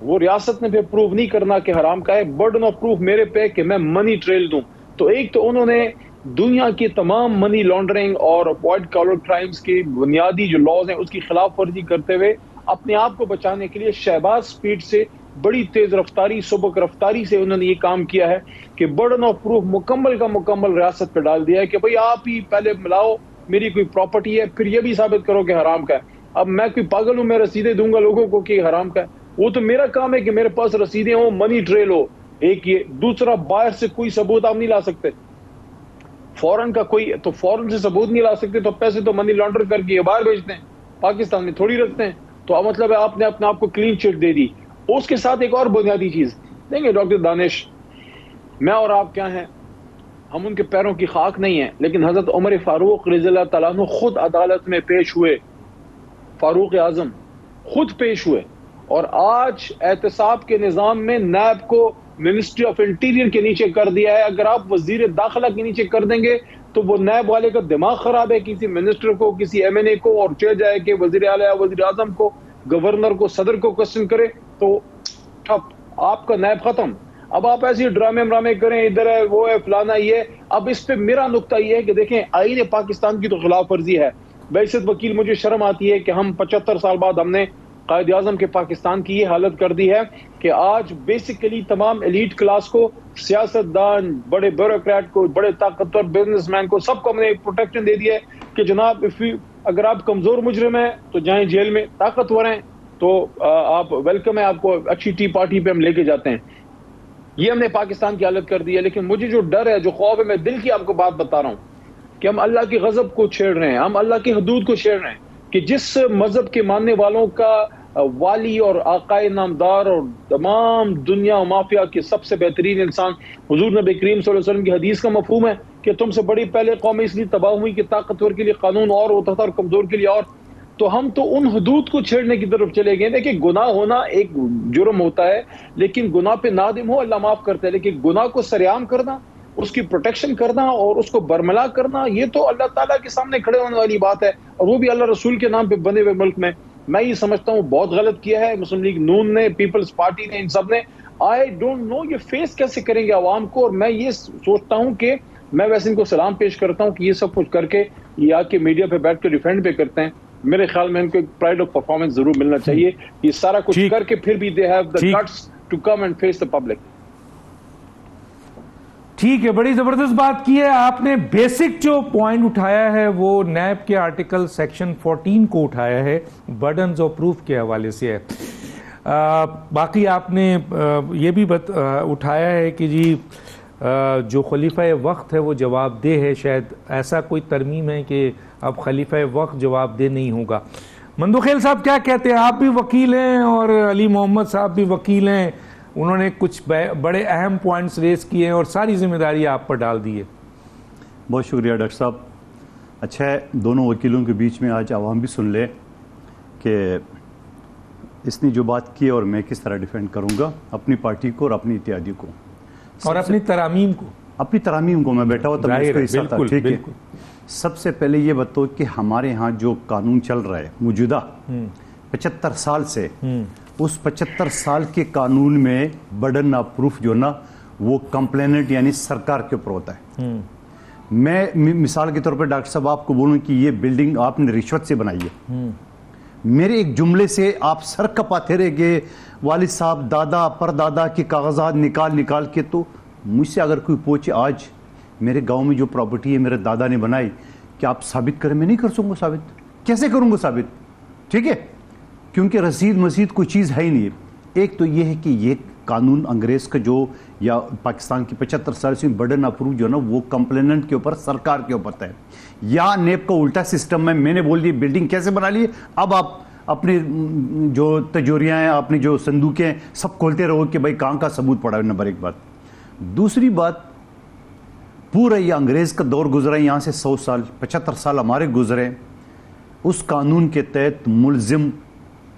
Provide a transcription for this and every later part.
وہ ریاست نے پھر پروف نہیں کرنا کہ حرام کا ہے. برڈن آف پروف میرے پہ کہ میں منی ٹریل دوں. تو ایک تو انہوں نے دنیا کی تمام منی لانڈرنگ اور وائٹ کالر کرائمز کی بنیادی جو لاز ہیں اس کی خلاف ورزی کرتے ہوئے اپنے آپ کو بچانے کے لیے شہباز سپیڈ سے بڑی تیز رفتاری سبک رفتاری سے انہوں نے یہ کام کیا ہے کہ برڈن آف پروف مکمل کا مکمل ریاست پہ ڈال دیا ہے کہ بھئی آپ ہی پہلے ملاؤ میری کوئی پراپرٹی ہے پھر یہ بھی ثابت کرو کہ حرام کا ہے. اب میں کوئی پاگل ہوں میں رسیدیں دوں گا لوگوں کو کہ حرام کا ہے؟ وہ تو میرا کام ہے کہ میرے پاس رسیدیں ہوں منی ٹریل ہو. ایک یہ دوسرا باہر سے کوئی ثبوت آپ نہیں لا سکتے فورن کا کوئی تو فورن سے ثبوت نہیں لا سکتے تو پیسے تو منی لانڈر کر کے باہر بھیجتے ہیں پاکستان میں تھوڑی رکھتے ہیں. تو اب مطلب ہے آپ نے اپنے آپ کو کلین چٹ دے دی. اس کے ساتھ ایک اور بنیادی چیز دیں گے ڈاکٹر دانش, میں اور آپ کیا ہیں ہم ان کے پیروں کی خاک نہیں ہیں لیکن حضرت عمر فاروق رضی اللہ تعالیٰ عنہ خود عدالت میں پیش ہوئے, فاروق اعظم خود پیش ہوئے اور آج احتساب کے نظام میں نیب کو منسٹری آف انٹیریئر کے نیچے کر دیا ہے. اگر آپ وزیر داخلہ کے نیچے کر دیں گے تو وہ نیب والے کا دماغ خراب ہے, کسی منسٹر کو کسی ایم این اے کو اور چل جائے کہ وزیر اعلیٰ وزیر اعظم کو گورنر کو صدر کو کوسچن کرے تو ٹھپ آپ کا نیب ختم. اب آپ ایسے ڈرامے کریں ادھر ہے وہ ہے فلانا یہ. اب اس پہ میرا نقطہ یہ ہے کہ دیکھیں آئین پاکستان کی تو خلاف ورزی ہے. بحیثیت وکیل مجھے شرم آتی ہے کہ ہم 75 سال بعد ہم نے قائد اعظم کے پاکستان کی یہ حالت کر دی ہے کہ آج بیسیکلی تمام ایلیٹ کلاس کو, سیاستدان, بڑے بیوروکریٹ کو, بڑے طاقتور بزنس مین کو سب کو ہم نے پروٹیکشن دے دیا ہے کہ جناب اگر آپ کمزور مجرم ہیں تو جائیں جیل میں, طاقتور ہیں تو آپ ویلکم ہے, آپ کو اچھی ٹی پارٹی پہ ہم لے کے جاتے ہیں. یہ ہم نے پاکستان کی حالت کر دی ہے. لیکن مجھے جو ڈر ہے جو خوف ہے میں دل کی آپ کو بات بتا رہا ہوں کہ ہم اللہ کی غضب کو چھیڑ رہے ہیں, ہم اللہ کی حدود کو چھیڑ رہے ہیں کہ جس مذہب کے ماننے والوں کا والی اور آقائے نامدار اور تمام دنیا و مافیا کے سب سے بہترین انسان حضور نبی کریم صلی اللہ علیہ وسلم کی حدیث کا مفہوم ہے کہ تم سے بڑی پہلے قوم اس لیے تباہ ہوئی کہ طاقتور کے لیے قانون اور ہوتا تھا اور کمزور کے لیے اور. تو ہم تو ان حدود کو چھیڑنے کی طرف چلے گئے. دیکھیں گناہ ہونا ایک جرم ہوتا ہے لیکن گناہ پہ نادم ہو اللہ معاف کرتا ہے, لیکن گناہ کو سرعام کرنا, اس کی پروٹیکشن کرنا اور اس کو برملا کرنا یہ تو اللہ تعالیٰ کے سامنے کھڑے ہونے والی بات ہے, اور وہ بھی اللہ رسول کے نام پہ بنے ہوئے ملک میں. میں یہ سمجھتا ہوں بہت غلط کیا ہے مسلم لیگ نون نے, پیپلز پارٹی نے, ان سب نے. آئی ڈونٹ نو یہ فیس کیسے کریں گے عوام کو. اور میں یہ سوچتا ہوں کہ میں ویسے ان کو سلام پیش کرتا ہوں کہ یہ سب کچھ کر کے یہ آ کے میڈیا پہ بیٹھ کے ڈیفینڈ پہ کرتے ہیں. میرے خیال میں ان کو ایک پرائڈ آف پرفارمنس ضرور ملنا چاہیے. یہ سارا کچھ کر کے پھر بھی they have the guts to come and face the public. ٹھیک ہے, بڑی زبردست بات کی ہے آپ نے. بیسک جو پوائنٹ اٹھایا ہے وہ نیب کے آرٹیکل سیکشن 14 کو اٹھایا ہے, برڈنز آف پروف کے حوالے سے ہے. باقی آپ نے یہ بھی اٹھایا ہے کہ جی جو خلیفہ وقت ہے وہ جواب دہ ہے. شاید ایسا کوئی ترمیم ہے کہ اب خلیفہ وقت جواب دہ نہیں ہوگا. مندوخیل صاحب کیا کہتے ہیں؟ آپ بھی وکیل ہیں اور علی محمد صاحب بھی وکیل ہیں, انہوں نے کچھ بڑے اہم پوائنٹس ریز کیے ہیں اور ساری ذمہ داری آپ پر ڈال دی ہے. بہت شکریہ ڈاکٹر صاحب. اچھا ہے دونوں وکیلوں کے بیچ میں آج عوام بھی سن لے کہ اس نے جو بات کی اور میں کس طرح ڈیفینڈ کروں گا اپنی پارٹی کو اور اپنی اتحادی کو اور اپنی ترامیم کو. اپنی ترامیم کو میں بیٹھا ہوا تب اس کو حصہ تھا. ٹھیک ہے, سب سے پہلے یہ بتاؤ کہ ہمارے ہاں جو قانون چل رہا ہے موجودہ 75 سال سے, اس 75 سال کے قانون میں برڈن آف پروف جو نا وہ کمپلیننٹ یعنی سرکار کے اوپر ہوتا ہے. میں مثال کے طور پر ڈاکٹر صاحب آپ کو بولوں کہ یہ بلڈنگ آپ نے رشوت سے بنائی ہے, میرے ایک جملے سے آپ سر کپاتے رہ گئے, والد صاحب دادا پردادا کے کاغذات نکال کے. تو مجھ سے اگر کوئی پوچھے آج میرے گاؤں میں جو پراپرٹی ہے میرے دادا نے بنائی, کہ آپ ثابت کریں, میں نہیں کر سکوں گا ثابت. کیسے کروں گا ثابت؟ ٹھیک ہے, کیونکہ رسید مسید کوئی چیز ہے ہی نہیں. ایک تو یہ ہے کہ یہ قانون انگریز کا جو یا پاکستان کی 75 سال سے برڈن آف پروف جو ہے نا وہ کمپلیننٹ کے اوپر سرکار کے اوپر ہے. یا نیب کا الٹا سسٹم میں نے بول دی بلڈنگ کیسے بنا لی, اب آپ اپنے جو تجوریاں ہیں اپنی جو صندوقیں ہیں سب کھولتے رہو کہ بھائی کہاں کا ثبوت پڑا ہے. نمبر ایک بات. دوسری بات, پورا یہ انگریز کا دور گزرا ہے, یہاں سے 100 سال 75 سال ہمارے گزرے. اس قانون کے تحت ملزم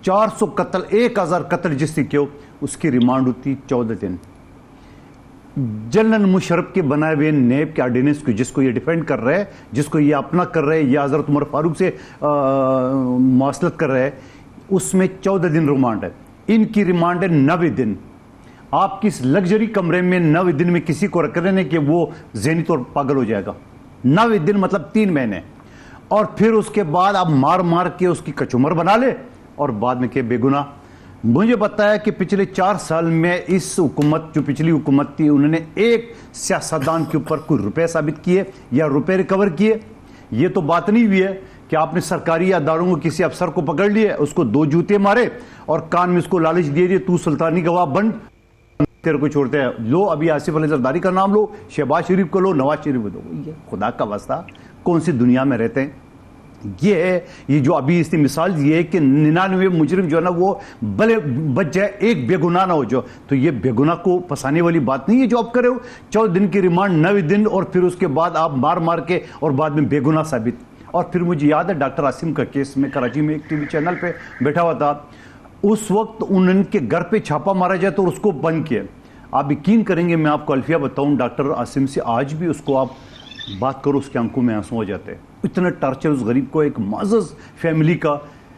400 قتل 1000 قتل جس نے کیوں اس کی ریمانڈ ہوتی 14 دن. جنرل مشرف کے بنائے ہوئے نیب کے آرڈیننس کو جس کو یہ ڈیفینڈ کر رہے ہیں, جس کو یہ اپنا کر رہے ہیں یا حضرت عمر فاروق سے مواصلت کر رہے ہیں, اس میں 14 دن ریمانڈ ہے. ان کی ریمانڈ ہے 90 دن. آپ کس لگژری کمرے میں 90 دن میں کسی کو رکھ رہے ہیں کہ وہ ذہنی طور پر پاگل ہو جائے گا. 90 دن مطلب 3 مہینے. اور پھر اس کے بعد آپ مار مار کے اس کی کچمر بنا لے اور بعد میں کہ بے گناہ. مجھے بتایا کہ پچھلے 4 سال میں اس حکومت جو پچھلی حکومت تھی انہوں نے ایک سیاستدان کے اوپر کوئی روپے ثابت کیے یا روپے ریکور کیے. یہ تو بات نہیں ہوئی ہے کہ آپ نے سرکاری اداروں کو کسی افسر کو پکڑ لیے, اس کو 2 جوتے مارے اور کان میں اس کو لالچ دے دیے تو سلطانی گواہ بن تیرے کو چھوڑتے ہیں. لو ابھی آصف علی زرداری کا نام لو, شہباز شریف کو لو, نواز شریف کو دو. یہ خدا کا واسطہ کون سی دنیا میں رہتے ہیں؟ یہ ہے یہ جو ابھی اس کی مثال یہ ہے کہ 99 مجرم جو ہے نا وہ بلے بچ جائے, ایک بے گناہ نہ ہو جو. تو یہ بے گناہ کو پھنسانے والی بات نہیں ہے جو آپ کرے ہو. 14 دن کی ریمانڈ, 90 دن, اور پھر اس کے بعد آپ مار مار کے اور بعد میں بے گناہ ثابت. اور پھر مجھے یاد ہے ڈاکٹر عاصم کا کیس میں کراچی میں ایک ٹی وی چینل پہ بیٹھا ہوا تھا, اس وقت ان کے گھر پہ چھاپا مارا جائے تو اس کو بند کیا. آپ یقین کریں گے میں آپ کو الفیہ بتاؤں, ڈاکٹر عاصم سے آج بھی اس کو آپ بات کرو اس کے آنکھوں میں آنسو ہو جاتے ہیں. اتنا ٹارچر اس غریب کو, ایک معزز فیملی کا,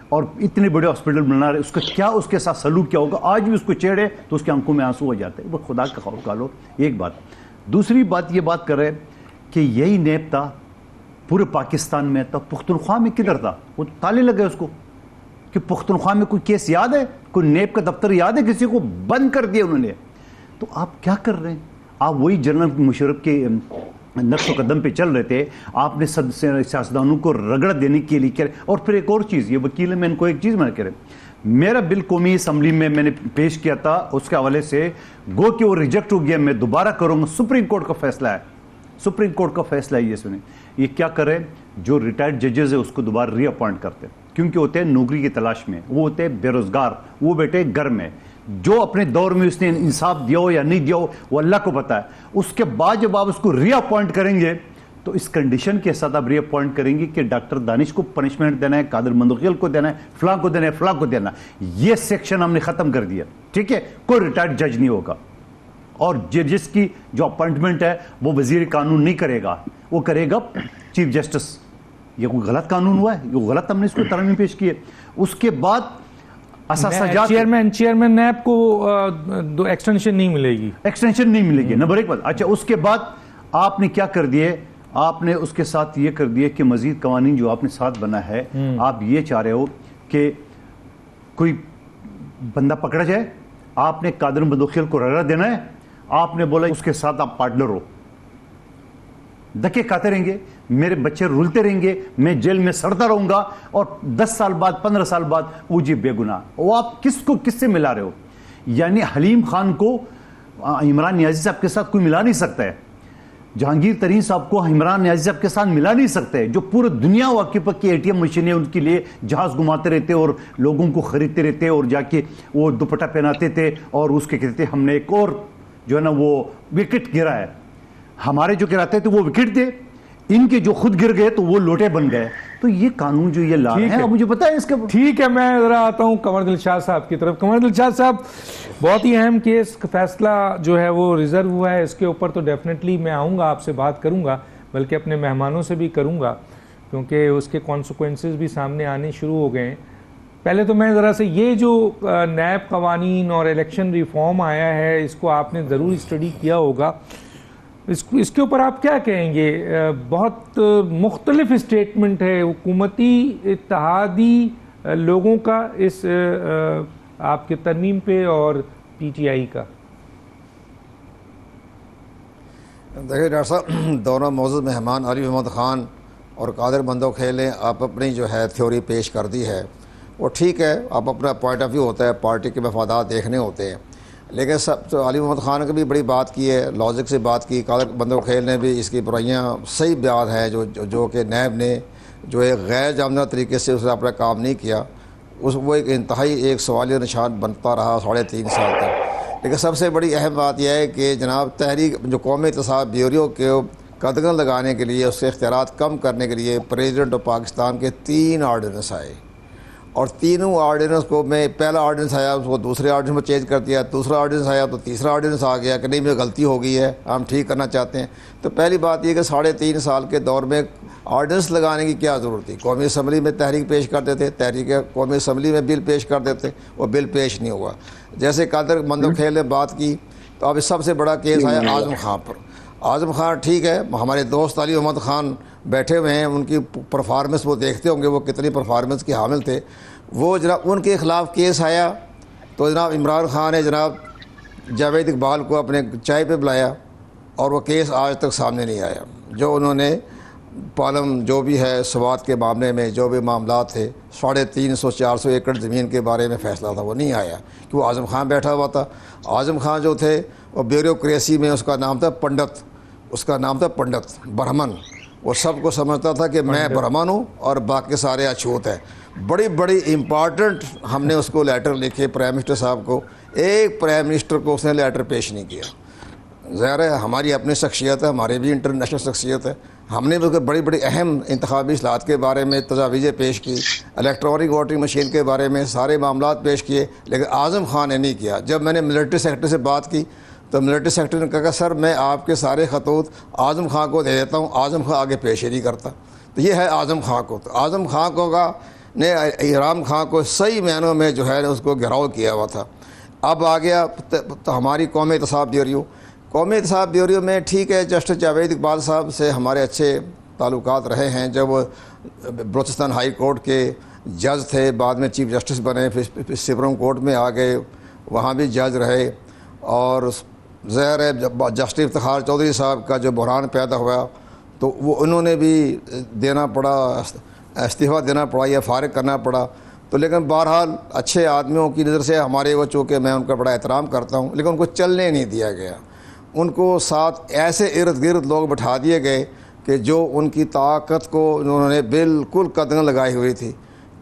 اور اتنے بڑے ہاسپٹل بنا رہے, اس کا کیا اس کے ساتھ سلوک کیا ہوگا. آج بھی اس کو چہرے تو اس کے آنکھوں میں آنسو ہو جاتے ہیں. وہ خدا کا خوف کھا لو. ایک بات. دوسری بات یہ بات کر رہے کہ یہی نیب تھا پورے پاکستان میں, تھا پختونخوا میں کدھر تھا؟ وہ تالے لگے اس کو کہ پختونخوا میں کوئی کیس یاد ہے, کوئی نیب کا دفتر یاد ہے, کسی کو بند کر دیا انہوں نے. تو آپ کیا کر رہے ہیں؟ آپ وہی جنرل مشرف کے نقش و قدم پہ چل رہے تھے. آپ نے سیاستدانوں کو رگڑ دینے کے لیے کیا. اور پھر ایک اور چیز, یہ وکیل ہے, میں ان کو ایک چیز میں کہہ رہے, میرا بل قومی اسمبلی میں نے پیش کیا تھا, اس کے حوالے سے گو کہ وہ ریجیکٹ ہو گیا. میں دوبارہ کروں گا, سپریم کورٹ کا فیصلہ ہے, سپریم کورٹ کا فیصلہ ہے. یہ سنیں, یہ کیا کرے, جو ریٹائرڈ ججز ہے اس کو دوبارہ ری اپوائنٹ کرتے, کیونکہ ہوتے ہیں نوکری کی تلاش میں, وہ ہوتے ہیں بے روزگار, وہ بیٹھے گھر میں. جو اپنے دور میں اس نے انصاف دیا ہو یا نہیں دیا ہو وہ اللہ کو پتا ہے. اس کے بعد جب آپ اس کو ری اپوائنٹ کریں گے تو اس کنڈیشن کے ساتھ آپ ری اپوائنٹ کریں گے کہ ڈاکٹر دانش کو پنشمنٹ دینا ہے, قادر مندوخیل کو دینا ہے, فلاں کو دینا ہے, فلاں کو دینا ہے. یہ سیکشن ہم نے ختم کر دیا. ٹھیک ہے, کوئی ریٹائرڈ جج نہیں ہوگا, اور جس کی جو اپوائنٹمنٹ ہے وہ وزیر قانون نہیں کرے گا, وہ کرے گا چیف جسٹس. یہ کوئی غلط قانون ہوا ہے, یہ غلط ہم نے اس کو ترمیم پیش کی ہے. اس کے بعد چیئرمین نیب کو ایکسٹینشن نہیں ملے گی, ایکسٹینشن نہیں ملے گی, نمبر 1 بات. اچھا, اس کے بعد آپ نے کیا کر دیے, آپ نے اس کے ساتھ یہ کر دیے کہ مزید قوانین جو آپ نے ساتھ بنا ہے, آپ یہ چاہ رہے ہو کہ کوئی بندہ پکڑا جائے, آپ نے قادر مندوخیل کو رگڑا دینا ہے, آپ نے بولا اس کے ساتھ آپ پارٹنر ہو, دھکے کھاتے رہیں گے, میرے بچے رولتے رہیں گے, میں جیل میں سڑتا رہوں گا, اور 10 سال بعد 15 سال بعد وہ جی بے گناہ. وہ آپ کس کو کس سے ملا رہے ہو؟ یعنی حلیم خان کو عمران نیازی صاحب کے ساتھ کوئی ملا نہیں سکتا ہے, جہانگیر ترین صاحب کو عمران نیازی صاحب کے ساتھ ملا نہیں سکتا ہے, جو پورے دنیا واقف کی ATM مشینیں ان کے لیے جہاز گھماتے رہتے اور لوگوں کو خریدتے رہتے, اور جا کے وہ دوپٹہ پہناتے تھے اور اس کے کہتے ہم نے ایک اور جو ہے نا وہ وکٹ گرا ہے. ہمارے جو گراتے تھے وہ وکٹ تھے, ان کے جو خود گر گئے تو وہ لوٹے بن گئے. تو یہ قانون جو یہ لا رہے ہیں, مجھے پتا ہے اس کا. ٹھیک ہے, میں ذرا آتا ہوں قمر دل شاہ صاحب کی طرف. قمر دل شاہ صاحب, بہت ہی اہم کیس فیصلہ جو ہے وہ ریزرو ہوا ہے, اس کے اوپر تو ڈیفینیٹلی میں آؤں گا, آپ سے بات کروں گا, بلکہ اپنے مہمانوں سے بھی کروں گا, کیونکہ اس کے کانسیکوینسز بھی سامنے آنے شروع ہو گئے ہیں. پہلے تو میں ذرا سے یہ جو نیب قوانین اور الیکشن ریفارم آیا ہے, اس کو آپ نے ضرور اسٹڈی کیا ہوگا, اس کے اوپر آپ کیا کہیں گے؟ بہت مختلف اسٹیٹمنٹ ہے حکومتی اتحادی لوگوں کا اس آپ کے ترمیم پہ اور PTI کا. دیکھیے ڈاکٹر صاحب, دونوں معزز مہمان علی محمد خان اور قادر مندوخیل نے آپ اپنی جو ہے تھیوری پیش کر دی ہے, وہ ٹھیک ہے, آپ اپنا پوائنٹ آف ویو ہوتا ہے, پارٹی کے مفادات دیکھنے ہوتے ہیں, لیکن سب تو علی محمد خان نے بھی بڑی بات کی ہے, لاجک سے بات کی. قادر مندوخیل نے بھی اس کی برائیاں صحیح بیان ہے, جو کہ نیب نے جو ایک غیر جامدہ طریقے سے اس نے اپنا کام نہیں کیا, وہ ایک انتہائی ایک سوالیہ نشان بنتا رہا 3.5 سال تک. لیکن سب سے بڑی اہم بات یہ ہے کہ جناب تحریک جو قومی احتساب بیورو کے قدغن لگانے کے لیے, اس کے اختیارات کم کرنے کے لیے پریزیڈنٹ آف پاکستان کے 3 آرڈیننس آئے, اور تینوں آرڈیننس کو میں پہلا آرڈیننس آیا اس کو دوسرے آرڈیننس میں چینج کر دیا, دوسرا آرڈیننس آیا تو تیسرا آرڈیننس آ گیا کہ نہیں میں غلطی ہو گئی ہے, ہم ٹھیک کرنا چاہتے ہیں. تو پہلی بات یہ کہ 3.5 سال کے دور میں آرڈیننس لگانے کی کیا ضرورت تھی؟ قومی اسمبلی میں تحریک پیش کر دیتے, تحریک قومی اسمبلی میں بل پیش کر دیتے, وہ بل پیش نہیں ہوا. جیسے قادر مندوخیل نے بات کی تو اب سب سے بڑا کیس آیا اعظم خان پر. اعظم خان ٹھیک ہے, ہمارے دوست علی محمد خان بیٹھے ہوئے ہیں, ان کی پرفارمنس وہ دیکھتے ہوں گے وہ کتنی پرفارمنس کے حامل تھے. وہ جناب ان کے خلاف کیس آیا تو جناب عمران خان نے جناب جاوید اقبال کو اپنے چائے پہ بلایا اور وہ کیس آج تک سامنے نہیں آیا. جو انہوں نے پالم جو بھی ہے سوات کے معاملے میں جو بھی معاملات تھے 350-400 ایکڑ زمین کے بارے میں فیصلہ تھا وہ نہیں آیا کہ وہ اعظم خان بیٹھا ہوا تھا. اعظم خان جو تھے وہ بیوروکریسی میں اس کا نام تھا پنڈت, اس کا نام تھا پنڈت برہمن. وہ سب کو سمجھتا تھا کہ میں برہمن ہوں اور باقی سارے اچھوت ہیں. بڑی بڑی امپارٹنٹ ہم نے اس کو لیٹر لکھے پرائم منسٹر صاحب کو, ایک پرائم منسٹر کو اس نے لیٹر پیش نہیں کیا. ظاہر ہے ہماری اپنی شخصیت ہے, ہماری بھی انٹرنیشنل شخصیت ہے, ہم نے بھی بڑی بڑی اہم انتخابی اصلاحات کے بارے میں تجاویزیں پیش کی, الیکٹرانک ووٹنگ مشین کے بارے میں سارے معاملات پیش کیے, لیکن اعظم خان نے نہیں کیا. جب میں نے ملٹری سیکرٹری سے بات کی تو ملٹری سیکرٹری نے کہا کہ سر میں آپ کے سارے خطوط اعظم خان کو دے دیتا ہوں, اعظم خان آگے پیش ہی نہیں کرتا. تو یہ ہے اعظم خان کو. تو اعظم خان کو نے احرام خان کو صحیح معنوں میں جو ہے اس کو گھیراؤ کیا ہوا تھا. اب آ گیا تو ہماری قومی احتساب بیوریو. قومی احتساب بیوریو میں ٹھیک ہے جسٹس جاوید اقبال صاحب سے ہمارے اچھے تعلقات رہے ہیں. جب وہ بلوچستان ہائی کورٹ کے جج تھے, بعد میں چیف جسٹس بنے, پھر سپریم کورٹ میں آ گئے, وہاں بھی جج رہے. اور ظاہر ہے جب جسٹس افتخار چودھری صاحب کا جو بحران پیدا ہوا تو وہ انہوں نے بھی دینا پڑا, استعفیٰ دینا پڑا یا فارغ کرنا پڑا. تو لیکن بہرحال اچھے آدمیوں کی نظر سے ہمارے وہ, چونکہ میں ان کا بڑا احترام کرتا ہوں, لیکن ان کو چلنے نہیں دیا گیا. ان کو ساتھ ایسے ارد گرد لوگ بٹھا دیے گئے کہ جو ان کی طاقت کو انہوں نے بالکل قدغن لگائی ہوئی تھی.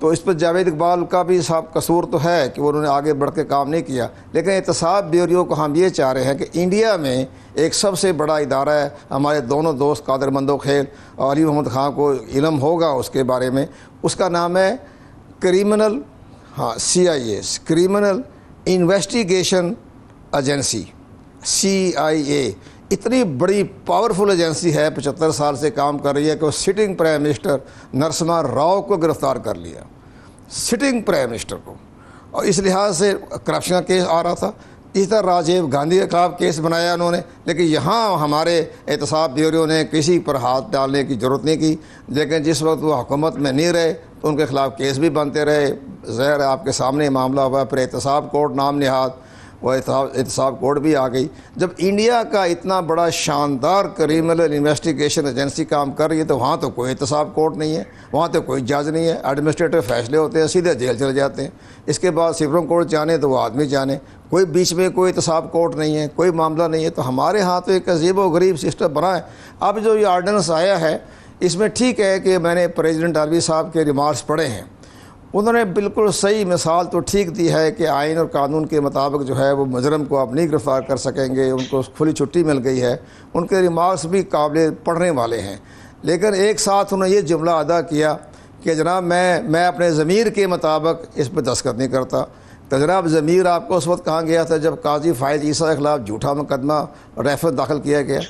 تو اس پر جاوید اقبال کا بھی صاحب قصور تو ہے کہ انہوں نے آگے بڑھ کے کام نہیں کیا. لیکن احتساب بیوریو کو ہم یہ چاہ رہے ہیں کہ انڈیا میں ایک سب سے بڑا ادارہ ہے, ہمارے دونوں دوست قادر مندوخیل اور علی محمد خان کو علم ہوگا اس کے بارے میں, اس کا نام ہے criminal CIA criminal investigation agency CIA. اتنی بڑی پاورفل ایجنسی ہے, 75 سال سے کام کر رہی ہے کہ وہ sitting prime minister Narasimha Rao کو گرفتار کر لیا, سٹنگ پرائم منسٹر کو. اور اس لحاظ سے کرپشن کا کیس آ رہا تھا. اس طرح راجیو گاندھی کے خلاف کیس بنایا انہوں نے, لیکن یہاں ہمارے احتساب بیوریو نے کسی پر ہاتھ ڈالنے کی ضرورت نہیں کی. لیکن جس وقت وہ حکومت میں نہیں رہے تو ان کے خلاف کیس بھی بنتے رہے. ظاہر آپ کے سامنے معاملہ ہوا, پھر احتساب کورٹ نام نہاد, وہ احتساب کورٹ بھی آ گئی. جب انڈیا کا اتنا بڑا شاندار کریمنل انویسٹیگیشن ایجنسی کام کر رہی ہے تو وہاں تو کوئی احتساب کورٹ نہیں ہے, وہاں تو کوئی جج نہیں ہے, ایڈمنسٹریٹو فیصلے ہوتے ہیں, سیدھے جیل چلے جاتے ہیں. اس کے بعد سپریم کورٹ جانے تو وہ آدمی جانے, کوئی بیچ میں کوئی احتساب کورٹ نہیں ہے, کوئی معاملہ نہیں ہے. تو ہمارے ہاں تو ایک عجیب و غریب سسٹم بنا ہے. اب جو یہ آرڈیننس آیا ہے اس میں ٹھیک ہے کہ میں نے پریزیڈنٹ عربی صاحب کے ریمارکس پڑھے ہیں, انہوں نے بالکل صحیح مثال تو ٹھیک دی ہے کہ آئین اور قانون کے مطابق جو ہے وہ مجرم کو آپ نہیں گرفتار کر سکیں گے, ان کو کھلی چھٹی مل گئی ہے. ان کے ریمارکس بھی قابل پڑھنے والے ہیں. لیکن ایک ساتھ انہوں نے یہ جملہ ادا کیا کہ جناب میں اپنے ضمیر کے مطابق اس پہ دستخط نہیں کرتا. تو جناب ضمیر آپ کو اس وقت کہاں گیا تھا جب قاضی فائز عیسیٰ کے خلاف جھوٹا مقدمہ ریفر داخل کیا گیا,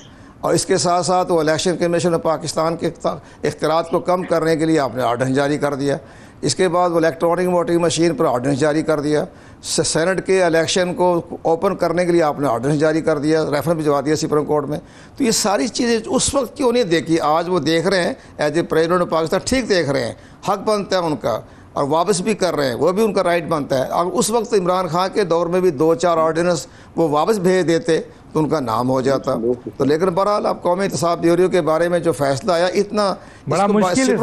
اور اس کے ساتھ ساتھ وہ الیکشن کمیشن آف پاکستان کے اختیارات کو کم کرنے کے لیے آپ نے آرڈیننس جاری کر دیا. اس کے بعد وہ الیکٹرانک ووٹنگ مشین پر آرڈیننس جاری کر دیا. سینٹ کے الیکشن کو اوپن کرنے کے لیے آپ نے آرڈیننس جاری کر دیا, ریفرنس بھجوا دیا سپریم کورٹ میں. تو یہ ساری چیزیں اس وقت کیوں نہیں دیکھی, آج وہ دیکھ رہے ہیں as a president of Pakistan, ٹھیک دیکھ رہے ہیں, حق بنتا ہے ان کا, اور واپس بھی کر رہے ہیں, وہ بھی ان کا رائٹ بنتا ہے. اور اس وقت عمران خان کے دور میں بھی 2-4 آرڈیننس وہ واپس بھیج دیتے تو ان کا نام ہو جاتا. تو لیکن بہرحال اب قومی احتساب بیوریو کے بارے میں جو فیصلہ آیا اتنا بڑا مشکل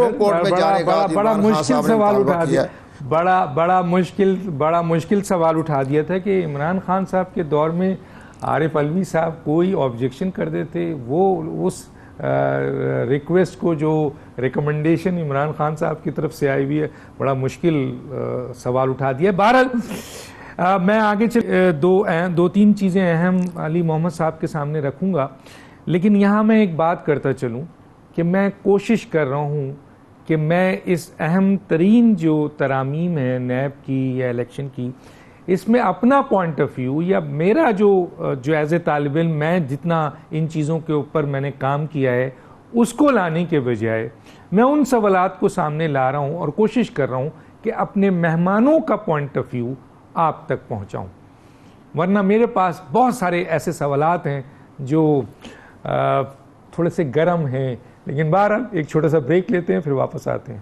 سوال اٹھا دیا, بڑا مشکل سوال اٹھا دیا تھا کہ عمران خان صاحب کے دور میں عارف علوی صاحب کوئی آبجیکشن کر دیتے, وہ اس ریکویسٹ کو جو ریکمنڈیشن عمران خان صاحب کی طرف سے آئی ہوئی ہے, بڑا مشکل سوال اٹھا دیا. بہرحال میں آگے 2-3 چیزیں اہم علی محمد صاحب کے سامنے رکھوں گا, لیکن یہاں میں ایک بات کرتا چلوں کہ میں کوشش کر رہا ہوں کہ میں اس اہم ترین جو ترامیم ہے نیب کی یا الیکشن کی، اس میں اپنا پوائنٹ آف ویو یا میرا جو ایز اے طالب علم میں جتنا ان چیزوں کے اوپر میں نے کام کیا ہے اس کو لانے کے بجائے میں ان سوالات کو سامنے لا رہا ہوں اور کوشش کر رہا ہوں کہ اپنے مہمانوں کا پوائنٹ آف ویو آپ تک پہنچاؤں. ورنہ میرے پاس بہت سارے ایسے سوالات ہیں جو تھوڑے سے گرم ہیں. لیکن بہرحال ایک چھوٹا سا بریک لیتے ہیں، پھر واپس آتے ہیں.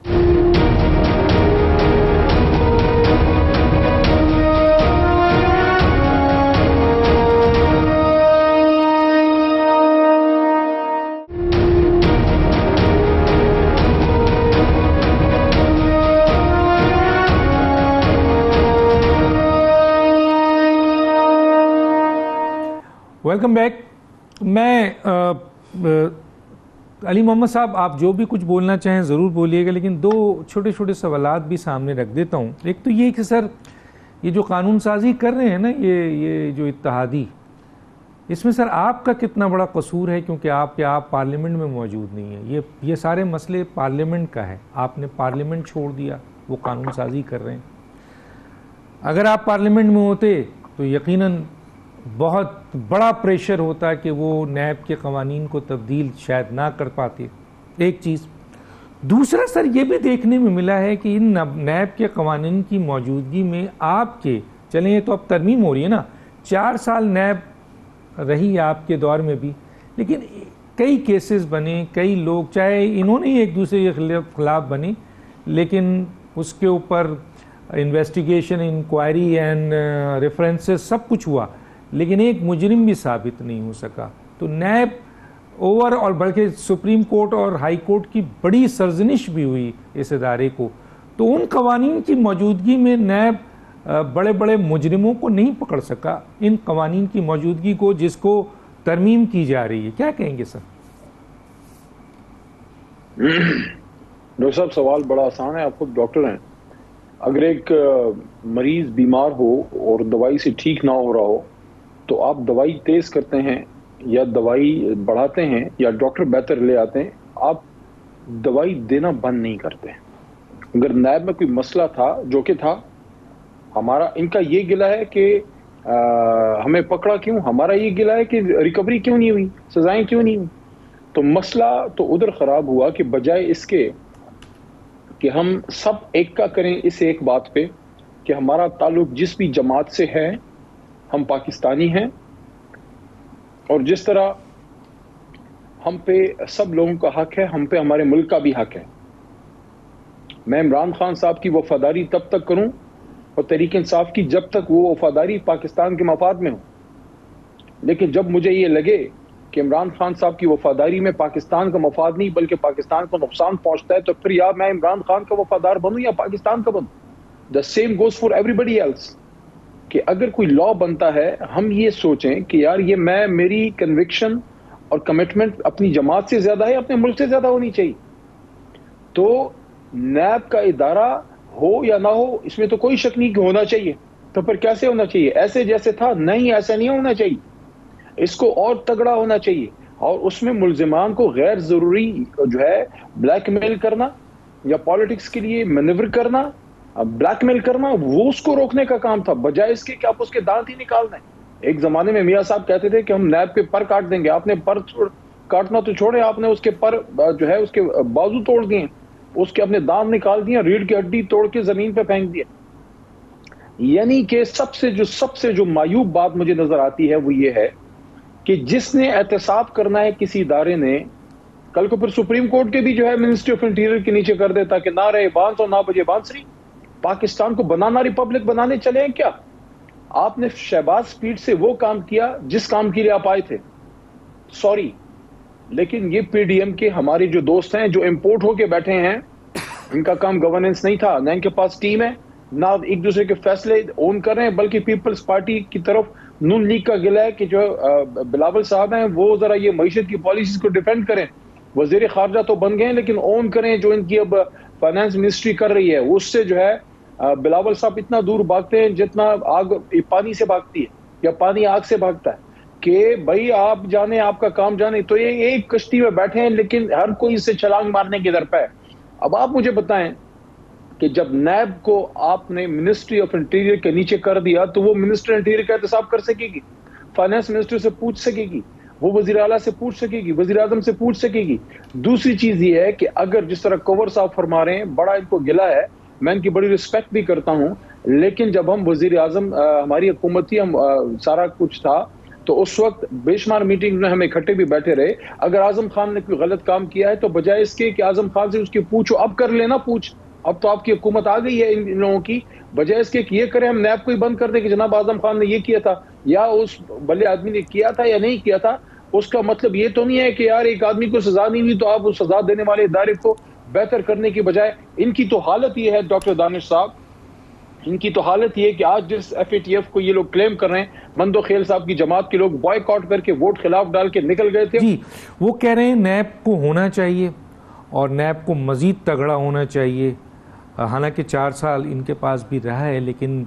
Welcome back. میں علی محمد صاحب، آپ جو بھی کچھ بولنا چاہیں ضرور بولیے گا، لیکن دو چھوٹے چھوٹے سوالات بھی سامنے رکھ دیتا ہوں. ایک تو یہ کہ سر یہ جو قانون سازی کر رہے ہیں نا یہ جو اتحادی، اس میں سر آپ کا کتنا بڑا قصور ہے؟ کیونکہ آپ پارلیمنٹ میں موجود نہیں ہیں. یہ سارے مسئلے پارلیمنٹ کا ہے، آپ نے پارلیمنٹ چھوڑ دیا، وہ قانون سازی کر رہے ہیں. اگر آپ پارلیمنٹ میں ہوتے تو یقیناً بہت بڑا پریشر ہوتا کہ وہ نیب کے قوانین کو تبدیل شاید نہ کر پاتے. ایک چیز. دوسرا سر یہ بھی دیکھنے میں ملا ہے کہ ان نیب کے قوانین کی موجودگی میں آپ کے چلیں یہ تو اب ترمیم ہو رہی ہے نا، 4 سال نیب رہی آپ کے دور میں بھی، لیکن کئی کیسز بنے، کئی لوگ چاہے انہوں نے ایک دوسرے کے خلاف بنے، لیکن اس کے اوپر انویسٹیگیشن، انکوائری اینڈ ریفرنسز سب کچھ ہوا، لیکن ایک مجرم بھی ثابت نہیں ہو سکا. تو نیب اوور اور بلکہ سپریم کورٹ اور ہائی کورٹ کی بڑی سرزنش بھی ہوئی اس ادارے کو. تو ان قوانین کی موجودگی میں نیب بڑے بڑے مجرموں کو نہیں پکڑ سکا، ان قوانین کی موجودگی کو جس کو ترمیم کی جا رہی ہے. کیا کہیں گے سر؟ ڈاکٹر صاحب سوال بڑا آسان ہے، آپ خود ڈاکٹر ہیں. اگر ایک مریض بیمار ہو اور دوائی سے ٹھیک نہ ہو رہا ہو تو آپ دوائی تیز کرتے ہیں یا دوائی بڑھاتے ہیں یا ڈاکٹر بہتر لے آتے ہیں، آپ دوائی دینا بند نہیں کرتے. اگر نیب میں کوئی مسئلہ تھا جو کہ تھا، ہمارا ان کا یہ گلہ ہے کہ ہمیں پکڑا کیوں، ہمارا یہ گلہ ہے کہ ریکوری کیوں نہیں ہوئی، سزائیں کیوں نہیں ہوئی. تو مسئلہ تو ادھر خراب ہوا کہ بجائے اس کے کہ ہم سب ایک کا کریں اس ایک بات پہ کہ ہمارا تعلق جس بھی جماعت سے ہے، ہم پاکستانی ہیں، اور جس طرح ہم پہ سب لوگوں کا حق ہے، ہم پہ ہمارے ملک کا بھی حق ہے. میں عمران خان صاحب کی وفاداری تب تک کروں اور تحریک انصاف کی جب تک وہ وفاداری پاکستان کے مفاد میں ہو. لیکن جب مجھے یہ لگے کہ عمران خان صاحب کی وفاداری میں پاکستان کا مفاد نہیں بلکہ پاکستان کو نقصان پہنچتا ہے، تو پھر یا میں عمران خان کا وفادار بنوں یا پاکستان کا بنوں. The same goes for everybody else. کہ اگر کوئی لا بنتا ہے، ہم یہ سوچیں کہ یار یہ میری کنوکشن اور کمٹمنٹ اپنی جماعت سے زیادہ ہے، اپنے ملک سے زیادہ ہونی چاہیے. تو نیب کا ادارہ ہو یا نہ ہو اس میں تو کوئی شک نہیں کہ ہونا چاہیے. تو پھر کیسے ہونا چاہیے؟ ایسے جیسے تھا؟ نہیں، ایسا نہیں ہونا چاہیے. اس کو اور تگڑا ہونا چاہیے، اور اس میں ملزمان کو غیر ضروری جو ہے بلیک میل کرنا یا پالیٹکس کے لیے مینیور کرنا، بلیک میل کرنا، وہ اس کو روکنے کا کام تھا، بجائے اس کے کہ آپ اس کے دانت ہی نکال دیں. ایک زمانے میں میاں صاحب کہتے تھے کہ ہم نیب کے پر کاٹ دیں گے. آپ نے پر کاٹنا تو چھوڑے، آپ نے اس کے پر جو ہے اس کے بازو توڑ دیے، اس کے اپنے دانت نکال دیے، ریڑھ کی ہڈی توڑ کے زمین پہ پھینک دیا. یعنی کہ سب سے جو معیوب بات مجھے نظر آتی ہے وہ یہ ہے کہ جس نے احتساب کرنا ہے کسی ادارے نے، کل کو پھر سپریم کورٹ کے بھی جو ہے منسٹری آف انٹیریئر کے نیچے کر دیتا کہ نہ رہے بانس اور نہ بجے بانسری. پاکستان کو بنانا ریپبلک بنانے چلے ہیں کیا؟ آپ نے شہباز سپیڈ سے وہ کام کیا جس کام کے لیے آپ آئے تھے. سوری، لیکن یہ پی ڈی ایم کے ہمارے جو دوست ہیں جو امپورٹ ہو کے بیٹھے ہیں، ان کا کام گورننس نہیں تھا، نہ ان کے پاس ٹیم ہے، نہ ایک دوسرے کے فیصلے اون کر رہے ہیں، بلکہ پیپلز پارٹی کی طرف نون لیگ کا گلہ ہے کہ جو بلاول صاحب ہیں وہ ذرا یہ معیشت کی پالیسیز کو ڈیفینڈ کریں. وزیر خارجہ تو بن گئے ہیں لیکن اون کریں جو ان کی اب فائنانس منسٹری کر رہی ہے. اس سے جو ہے بلاول صاحب اتنا دور بھاگتے ہیں جتنا آگ پانی سے بھاگتی ہے یا پانی آگ سے بھاگتا ہے کہ بھائی آپ جانے، آپ کا کام جانے. تو یہ ایک کشتی میں بیٹھے ہیں لیکن ہر کوئی اس سے چھلانگ مارنے کی درپے ہے. اب آپ مجھے بتائیں کہ جب نیب کو آپ نے منسٹری آف انٹیریئر کے نیچے کر دیا تو وہ منسٹر انٹیریئر کا احتساب کر سکے گی، فائنانس منسٹر سے پوچھ سکے گی، وہ وزیر اعلیٰ سے پوچھ سکے گی، وزیر اعظم سے پوچھ سکے گی. دوسری چیز یہ ہے کہ اگر جس طرح کنور صاحب فرما رہے ہیں، بڑا ان کو گلا ہے، میں ان کی بڑی رسپیکٹ بھی کرتا ہوں، لیکن جب ہم وزیر اعظم ہماری حکومت تھی، ہم سارا کچھ تھا، تو اس وقت بے شمار میٹنگ میں ہم اکٹھے بھی بیٹھے رہے. اگر اعظم خان نے کوئی غلط کام کیا ہے تو بجائے اس کے کہ اعظم خان سے اس کی پوچھو، اب کر لینا پوچھ، اب تو آپ کی حکومت آ گئی ہے ان لوگوں کی، بجائے اس کے کہ یہ کریں ہم نیب کو ہی بند کر دیں کہ جناب اعظم خان نے یہ کیا تھا یا اس بلے آدمی نے کیا تھا یا نہیں کیا تھا. اس کا مطلب یہ تو نہیں ہے کہ یار ایک آدمی کو سزا نہیں ہوئی تو آپ اس سزا دینے والے ادارے کو بہتر کرنے کی بجائے. ان کی تو حالت یہ ہے ڈاکٹر دانش صاحب، ان کی تو حالت یہ ہے کہ آج جس ایف اے ٹی ایف کو یہ لوگ کلیم کر رہے ہیں، مندو خیل صاحب کی جماعت کے لوگ بوائے کاٹ کر کے ووٹ خلاف ڈال کے نکل گئے تھے. جی وہ کہہ رہے ہیں نیب کو ہونا چاہیے اور نیب کو مزید تگڑا ہونا چاہیے. حالانکہ 4 سال ان کے پاس بھی رہا ہے، لیکن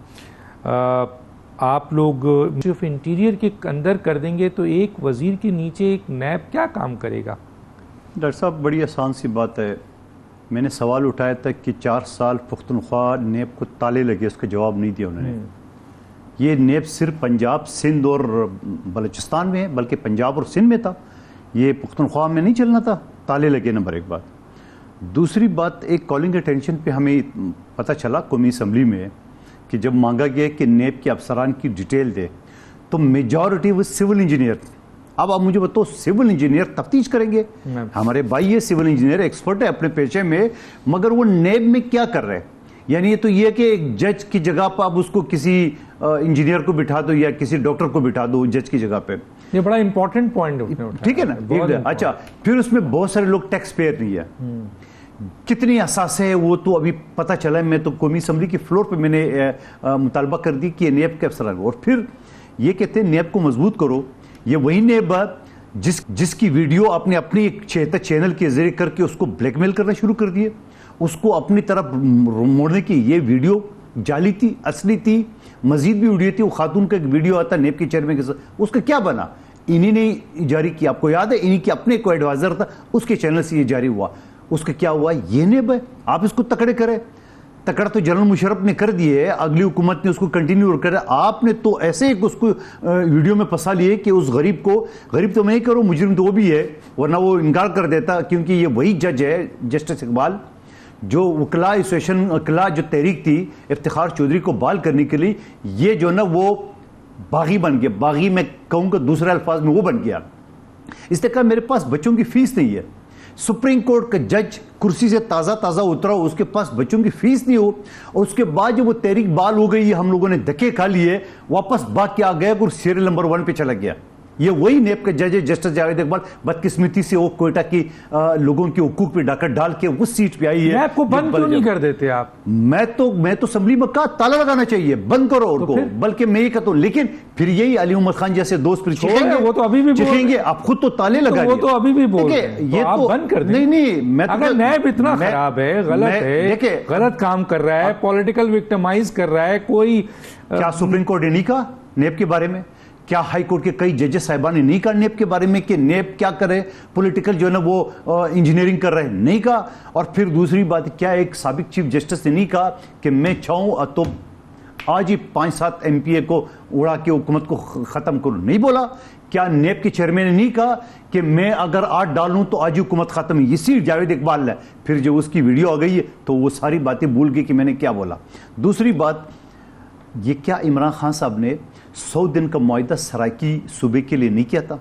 آپ لوگ منسٹری آف انٹیریئر کے اندر کر دیں گے تو ایک وزیر کے نیچے ایک نیب کیا کام کرے گا؟ ڈاکٹر صاحب بڑی آسان سی بات ہے. میں نے سوال اٹھایا تھا کہ 4 سال پختونخوا نیب کو تالے لگے، اس کا جواب نہیں دیا انہوں نے. یہ نیب صرف پنجاب، سندھ اور بلوچستان میں ہے، بلکہ پنجاب اور سندھ میں تھا، یہ پختونخوا میں نہیں چلنا تھا. تالے لگے نمبر 1 بات. دوسری بات، ایک کالنگ اٹینشن پہ ہمیں پتہ چلا قومی اسمبلی میں کہ جب مانگا گیا کہ نیب کے افسران کی ڈیٹیل دے تو میجورٹی وہ سول انجینئر. اب آپ مجھے بتاؤ، سول انجینئر تفتیش کریں گے؟ ہمارے بھائی یہ سول انجینئر ایکسپرٹ ہے اپنے پیشے میں، مگر وہ نیب میں کیا کر رہے ہیں؟ یعنی یہ تو یہ کہ ایک جج کی جگہ پہ آپ اس کو کسی انجینئر کو بٹھا دو یا کسی ڈاکٹر کو بٹھا دو جج کی جگہ پہ. یہ بڑا امپورٹنٹ پوائنٹ ہے، ٹھیک ہے نا. اچھا، پھر اس میں بہت سارے لوگ ٹیکس پیئر نہیں ہے. کتنی اساس ہے وہ تو ابھی پتہ چلا ہے. میں تو قومی اسمبلی کی فلور پہ میں نے مطالبہ کر دی کہ نیب کے افسران، اور پھر یہ کہتے ہیں نیب کو مضبوط کرو. یہ وہی نیب جس کی ویڈیو آپ نے اپنی ایک چینل کے ذریعے کر کے اس کو بلیک میل کرنا شروع کر دیے، اس کو اپنی طرف موڑنے کی. یہ ویڈیو جعلی تھی، اصلی تھی. مزید بھی ویڈیو تھی. وہ خاتون کا ایک ویڈیو آتا نیب کے چیئرمین کے ساتھ، اس کا کیا بنا؟ انہی نے جاری کیا. آپ کو یاد ہے انہی کے اپنے کوئی ایڈوائزر تھا، اس کے چینل سے یہ جاری ہوا. اس کا کیا ہوا؟ یہ نیب ہے. آپ اس کو تکڑے کرے. تکڑ تو جنرل مشرف نے کر دیے، اگلی حکومت نے اس کو کنٹینیو کرے. آپ نے تو ایسے ایک اس کو ویڈیو میں پھنسا لیے کہ اس غریب کو، غریب تو میں ہی کروں، مجرم تو وہ بھی ہے، ورنہ وہ انکار کر دیتا. کیونکہ یہ وہی جج ہے جسٹس اقبال جو وکلاء ایسوسیشن، وکلاء جو تحریک تھی افتخار چودھری کو بحال کرنے کے لیے، یہ جو نا وہ باغی بن گیا. باغی میں کہوں کہ دوسرے الفاظ میں وہ بن گیا. اس نے کہا میرے پاس بچوں کی فیس نہیں ہے. سپریم کورٹ کا جج کرسی سے تازہ اترا، اس کے پاس بچوں کی فیس نہیں ہو، اور اس کے بعد جب وہ تحریک بحال ہو گئی، ہم لوگوں نے دھکے کھا لیے، واپس بھاگ کے آ گیا اور سیریل نمبر 1 پہ چلا گیا. یہ وہی نیب کا جج ہے جسٹس جاوید اقبال. بدقسمتی سے وہ کوئٹہ کی لوگوں کے حقوق پہ ڈاکہ ڈال کے اس سیٹ پہ آئی ہے. نیب کو بند کیوں نہیں کر دیتے آپ؟ میں تو اسمبلی میں کہا تالا لگانا چاہیے، بند کرو ان کو. بلکہ میں یہ کہتا ہوں، لیکن پھر یہی علی محمد خان جیسے دوست پھر وہ تو ابھی بھی چیخیں گے. آپ خود تو تالے لگا وہ تو ابھی بھی بول رہے ہیں، یہ تو بند کر دیں. نہیں، میں اگر نیب اتنا خراب ہے، غلط ہے، غلط کام کر رہا ہے، پولیٹیکل وکٹمائز کر رہا ہے، کوئی کیا سپریم کورٹ نے نہیں کہا نیب کے بارے میں؟ کیا ہائی کورٹ کے کئی ججز صاحبان نے نہیں کہا نیب کے بارے میں کہ نیب کیا کرے، پولیٹیکل جو ہے نا وہ انجینئرنگ کر رہے ہیں؟ نہیں کہا. اور پھر دوسری بات، کیا ایک سابق چیف جسٹس نے نہیں کہا کہ میں چاہوں تو آج ہی 5-7 MPA کو اڑا کے حکومت کو ختم کروں؟ نہیں بولا. کیا نیب کے چیئرمین نے نہیں کہا کہ میں اگر 8 ڈالوں تو آج ہی حکومت ختم ہے؟ اسی جاوید اقبال ہے. پھر جب اس کی ویڈیو آ گئی ہے تو وہ ساری باتیں بھول گئی کہ میں نے کیا بولا. دوسری بات، یہ کیا عمران خان صاحب نے 100 دن کا معاہدہ سرائکی صوبے کے لیے نہیں کیا تھا؟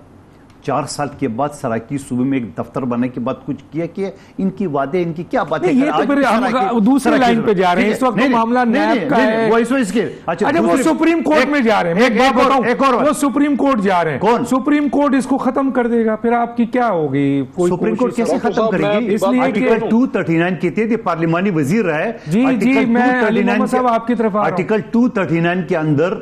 4 سال کے بعد سرائکی صوبے میں ایک دفتر بنانے کے بعد کچھ کیا کہ ان کی وعدے، ان کی کیا باتیں؟ یہ تو پھر ہم دوسری لائن پہ جا رہے ہیں. اس وقت معاملہ نیب کا ہے، وہ سپریم کورٹ میں جا رہے ہیں. وہ سپریم کورٹ جا رہے ہیں. کون سپریم کورٹ اس کو ختم کر دے گا؟ پھر آپ کی کیا ہوگی؟ سپریم کورٹ کیسے ختم کرے گی؟ اس لیے آرٹیکل 239 کہتے ہیں، پارلیمانی وزیر ہے. جی میں علی محمد صاحب آپ کی طرف آرٹیکل 239 کے اندر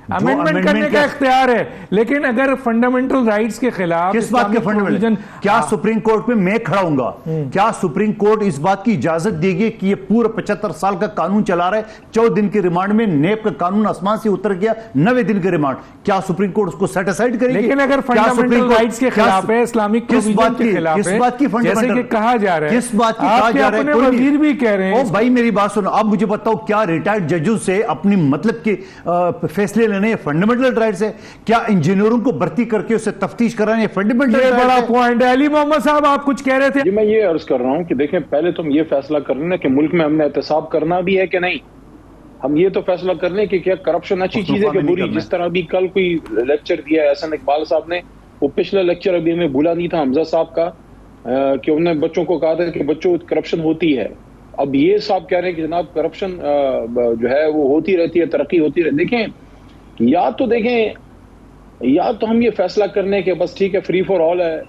امینڈمنٹ کرنے کا اختیار ہے، لیکن اگر فنڈامنٹل رائٹس کے خلاف کس بات کے فنڈامنٹل؟ کیا سپریم کورٹ میں کھڑا ہوں گا، کیا سپریم کورٹ اس بات کی اجازت دے گی کہ یہ پورا 75 سال کا قانون چلا رہا ہے، 14 دن کی ریمانڈ میں نیب کا قانون آسمان سے اتر گیا، 90 دن کی ریمانڈ، کیا سپریم کورٹ اس کو سیٹ اسائیڈ کرے گی؟ لیکن اگر فنڈامنٹل رائٹس کے خلاف ہے، اسلامک پروویژن کے خلاف ہے، جیسے کہ کہا جا رہا ہے، کس بات کی کہا جا رہا ہے؟ اپنے وزیر بھی کہہ رہے ہیں۔ بھائی میری بات سنو، اب مجھے بتاؤ کیا ریٹائرڈ ججوں سے اپنی مطلب کے فیصلے لینے فنڈامنٹل رائٹس ہے؟ کیا انجینئروں کو بھرتی کر کے اسے تفتیش کرانے فنڈامنٹل رائٹس ہے؟ بڑا پوائنٹ ہے۔ علی محمد صاحب آپ کچھ کہہ رہے تھے؟ جی میں یہ عرض کر رہا ہوں کہ دیکھیں پہلے تم یہ فیصلہ کر لینا کہ ملک میں ہم نے احتساب کرنا بھی ہے کہ نہیں، ہم یہ تو فیصلہ کر لیں کہ کیا کرپشن اچھی چیز ہے کہ بری۔ جس طرح ابھی کل کوئی لیکچر دیا ہے احسن اقبال صاحب نے، وہ پچھلا لیکچر ابھی ہمیں بھولا نہیں تھا حمزہ صاحب کا، کہ انہوں نے بچوں کو کہا تھا کہ بچوں کرپشن ہوتی ہے۔ اب یہ صاحب کہہ رہے ہیں کہ جناب کرپشن جو ہے وہ ہوتی رہتی ہے، ترقی ہوتی رہتی ہے۔ دیکھیں یا تو ہم یہ فیصلہ کرنے کہ بس ٹھیک ہے فری فار آل ہے،